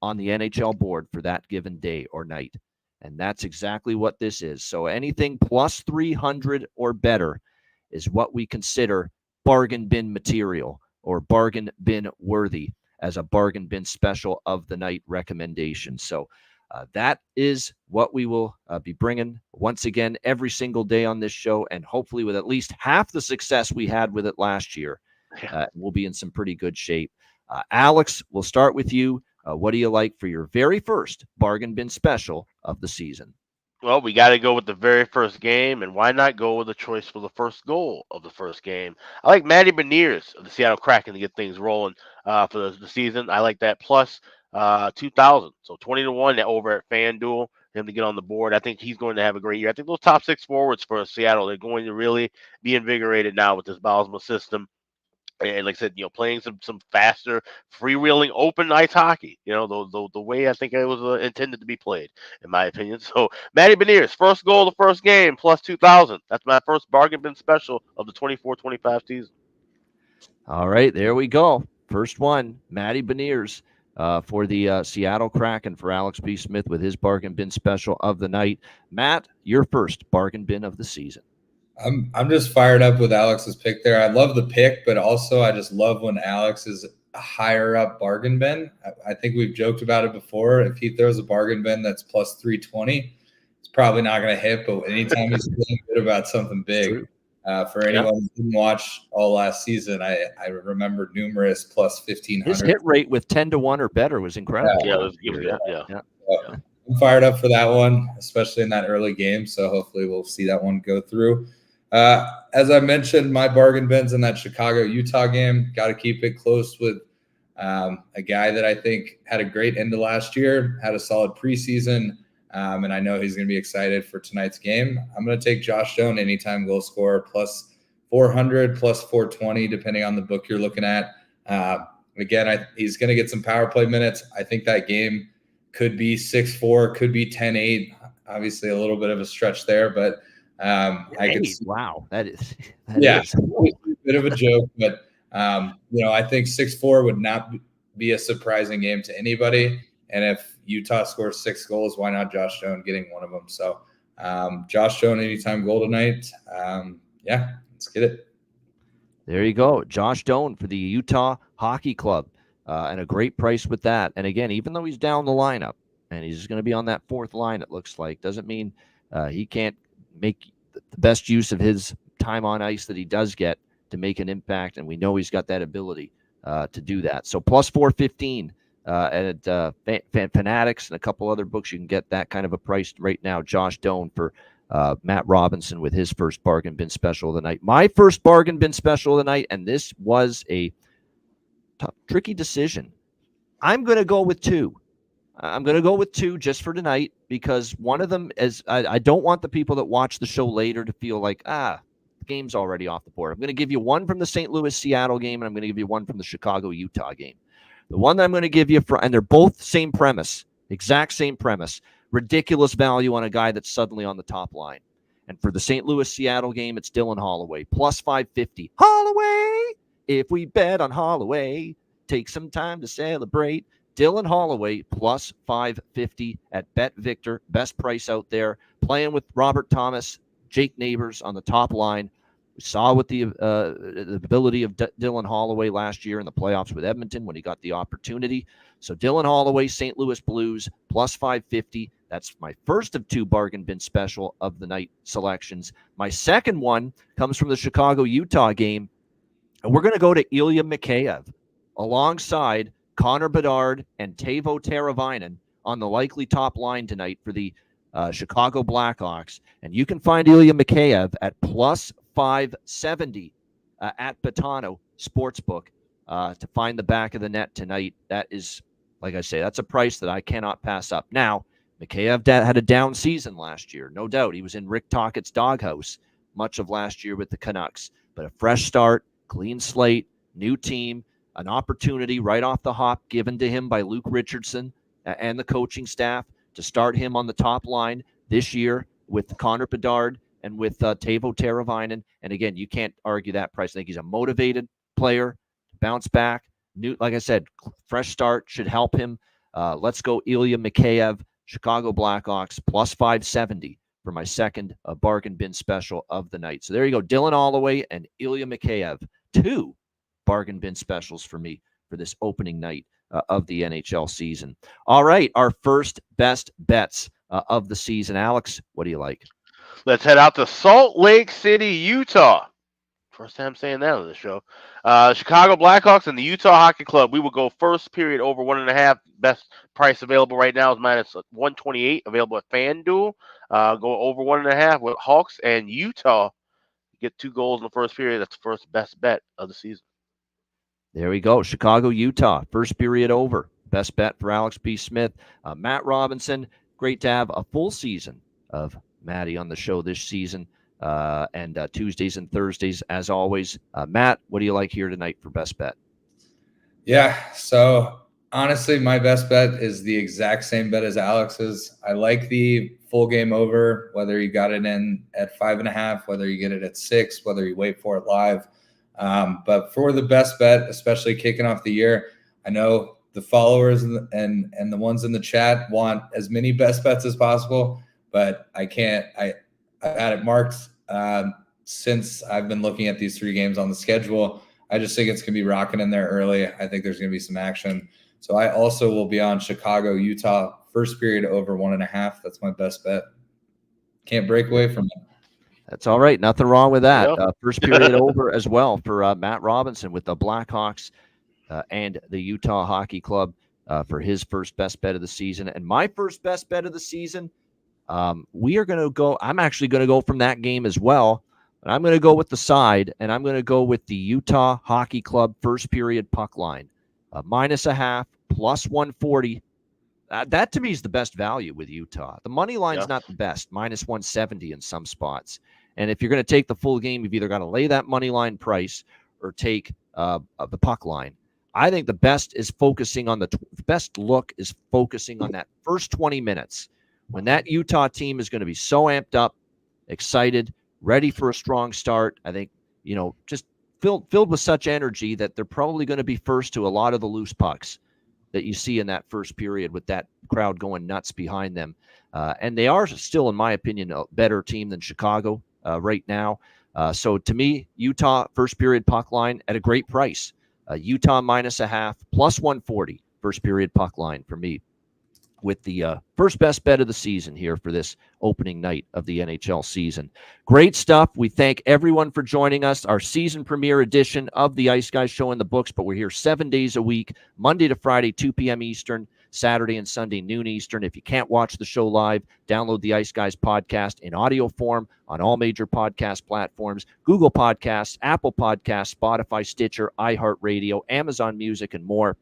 on the NHL board for that given day or night. And that's exactly what this is. So anything plus 300 or better is what we consider bargain bin material or bargain bin worthy as a bargain bin special of the night recommendation. So that is what we will be bringing once again every single day on this show. And hopefully with at least half the success we had with it last year, we'll be in some pretty good shape. Alex, we'll start with you. What do you like for your very first bargain bin special of the season? Well, we got to go with the very first game, and why not go with a choice for the first goal of the first game? I like Matty Beniers of the Seattle Kraken to get things rolling for the season. I like that plus 2,000, so 20-1 over at FanDuel, him to get on the board. I think he's going to have a great year. I think those top six forwards for Seattle, they're going to really be invigorated now with this Bosma system. And like I said, playing some faster, freewheeling, open ice hockey. The way I think it was intended to be played, in my opinion. So, Matty Beniers, first goal of the first game, plus 2,000. That's my first bargain bin special of the 24-25 season. All right, there we go. First one, Matty Beniers for the Seattle Kraken for Alex B. Smith with his bargain bin special of the night. Matt, your first bargain bin of the season. I'm just fired up with Alex's pick there. I love the pick, but also I just love when Alex is a higher up bargain bin. I think we've joked about it before. If he throws a bargain bin that's plus 320, it's probably not going to hit. But anytime he's feeling good about something big, for anyone who didn't watch all last season, I remember numerous plus 1,500. His hit rate with 10-1 or better was incredible. Yeah. I'm fired up for that one, especially in that early game. So hopefully we'll see that one go through. As I mentioned, my bargain bins in that Chicago-Utah game, got to keep it close with a guy that I think had a great end of last year, had a solid preseason, and I know he's going to be excited for tonight's game. I'm going to take Josh Doan, anytime goal scorer, plus 400, plus 420, depending on the book you're looking at. Again, he's going to get some power play minutes. I think that game could be 6-4, could be 10-8. Obviously, a little bit of a stretch there, but I could see, wow, that is a bit of a joke. But I think 6-4 would not be a surprising game to anybody. And if Utah scores 6 goals, why not Josh Doan getting one of them? So Josh Doan anytime goal tonight. Let's get it. There you go. Josh Doan for the Utah Hockey Club. And a great price with that. And again, even though he's down the lineup and he's going to be on that fourth line, it looks like, doesn't mean he can't make the best use of his time on ice that he does get to make an impact. And we know he's got that ability to do that. So plus 415 at Fanatics and a couple other books. You can get that kind of a price right now. Josh Doan for Matt Robinson with his first bargain bin special of the night. My first bargain bin special of the night, and this was a tricky decision. I'm going to go with two. I'm going to go with two just for tonight because one of them is I don't want the people that watch the show later to feel like, the game's already off the board. I'm going to give you one from the St. Louis-Seattle game, and I'm going to give you one from the Chicago-Utah game. The one that I'm going to give you, and they're both same premise, exact same premise, ridiculous value on a guy that's suddenly on the top line. And for the St. Louis-Seattle game, it's Dylan Holloway, plus 550. Holloway! If we bet on Holloway, take some time to celebrate. Dylan Holloway, plus 550 at Bet Victor, best price out there. Playing with Robert Thomas, Jake Neighbors on the top line. We saw with the ability of Dylan Holloway last year in the playoffs with Edmonton when he got the opportunity. So Dylan Holloway, St. Louis Blues, plus 550. That's my first of two bargain bin special of the night selections. My second one comes from the Chicago-Utah game. And we're going to go to Ilya Mikheyev alongside Connor Bedard and Teuvo Teravainen on the likely top line tonight for the Chicago Blackhawks. And you can find Ilya Mikheyev at plus 570 at Betano Sportsbook to find the back of the net tonight. That is, like I say, that's a price that I cannot pass up. Now, Mikheyev had a down season last year. No doubt. He was in Rick Tockett's doghouse much of last year with the Canucks. But a fresh start, clean slate, new team, an opportunity right off the hop given to him by Luke Richardson and the coaching staff to start him on the top line this year with Connor Bedard and with Teuvo Teravainen. And again, you can't argue that price. I think he's a motivated player, bounce back. New, like I said, fresh start should help him. Let's go Ilya Mikheyev, Chicago Blackhawks, plus 570 for my second bargain bin special of the night. So there you go, Dylan Holloway and Ilya Mikheyev, two bargain bin specials for me for this opening night of the NHL season. All right, our first best bets of the season. Alex, what do you like? Let's head out to Salt Lake City, Utah. First time saying that on the show. Chicago Blackhawks and the Utah Hockey Club. We will go first period over 1.5. Best price available right now is minus 128, available at FanDuel. Go over 1.5 with Hawks and Utah. Get 2 goals in the first period. That's the first best bet of the season. There we go. Chicago, Utah, first period over. Best bet for Alex B. Smith. Matt Robinson, great to have a full season of Matty on the show this season. And Tuesdays and Thursdays, as always. Matt, what do you like here tonight for best bet? Yeah, so honestly, my best bet is the exact same bet as Alex's. I like the full game over, whether you got it in at 5.5, whether you get it at 6, whether you wait for it live. But for the best bet, especially kicking off the year, I know the followers and the ones in the chat want as many best bets as possible, but I can't. I've had it marked since I've been looking at these 3 games on the schedule. I just think it's going to be rocking in there early. I think there's going to be some action. So I also will be on Chicago, Utah, first period over 1.5. That's my best bet. Can't break away from it. That's all right. Nothing wrong with that. First period over as well for Matt Robinson with the Blackhawks and the Utah Hockey Club for his first best bet of the season. And my first best bet of the season, we are going to go. I'm actually going to go from that game as well. And I'm going to go with the side, and I'm going to go with the Utah Hockey Club first period puck line. -0.5, plus 140. That to me is the best value with Utah. The money line's not the best, -170 in some spots. And if you're going to take the full game, you've either got to lay that money line price or take the puck line. I think the best is focusing on the best look is focusing on that first 20 minutes when that Utah team is going to be so amped up, excited, ready for a strong start. I think, just filled with such energy that they're probably going to be first to a lot of the loose pucks that you see in that first period with that crowd going nuts behind them. And they are still, in my opinion, a better team than Chicago right now. So to me, Utah first period puck line at a great price. Utah -0.5 plus 140 first period puck line for me, with the first best bet of the season here for this opening night of the NHL season. Great stuff. We thank everyone for joining us. Our season premiere edition of the Ice Guys show in the books, but we're here 7 days a week, Monday to Friday, 2 p.m. Eastern, Saturday and Sunday, noon Eastern. If you can't watch the show live, download the Ice Guys podcast in audio form on all major podcast platforms, Google Podcasts, Apple Podcasts, Spotify, Stitcher, iHeartRadio, Amazon Music, and more.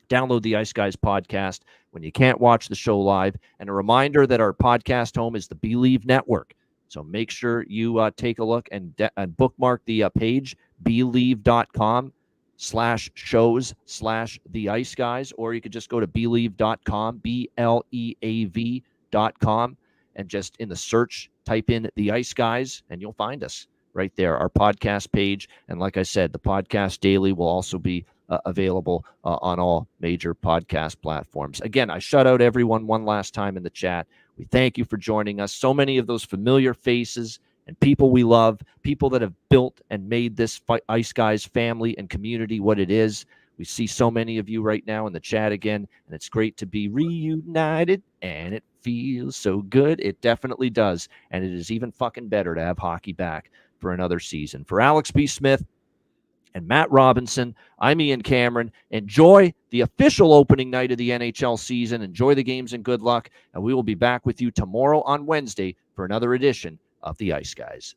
Download the Ice Guys podcast when you can't watch the show live. And a reminder that our podcast home is the Believe Network. So make sure you take a look and bookmark the page, believe.com/shows/the Ice Guys, or you could just go to believe.com, BLEAV.com, and just in the search, type in the Ice Guys, and you'll find us right there, our podcast page. And like I said, the podcast daily will also be available on all major podcast platforms. Again, I shout out everyone one last time in the chat. We thank you for joining us. So many of those familiar faces and people we love, people that have built and made this Ice Guys family and community what it is. We see so many of you right now in the chat again, and it's great to be reunited, and it feels so good. It definitely does, and it is even fucking better to have hockey back for another season. For Alex B. Smith and Matt Robinson, I'm Ian Cameron. Enjoy the official opening night of the NHL season. Enjoy the games and good luck. And we will be back with you tomorrow on Wednesday for another edition of the Ice Guys.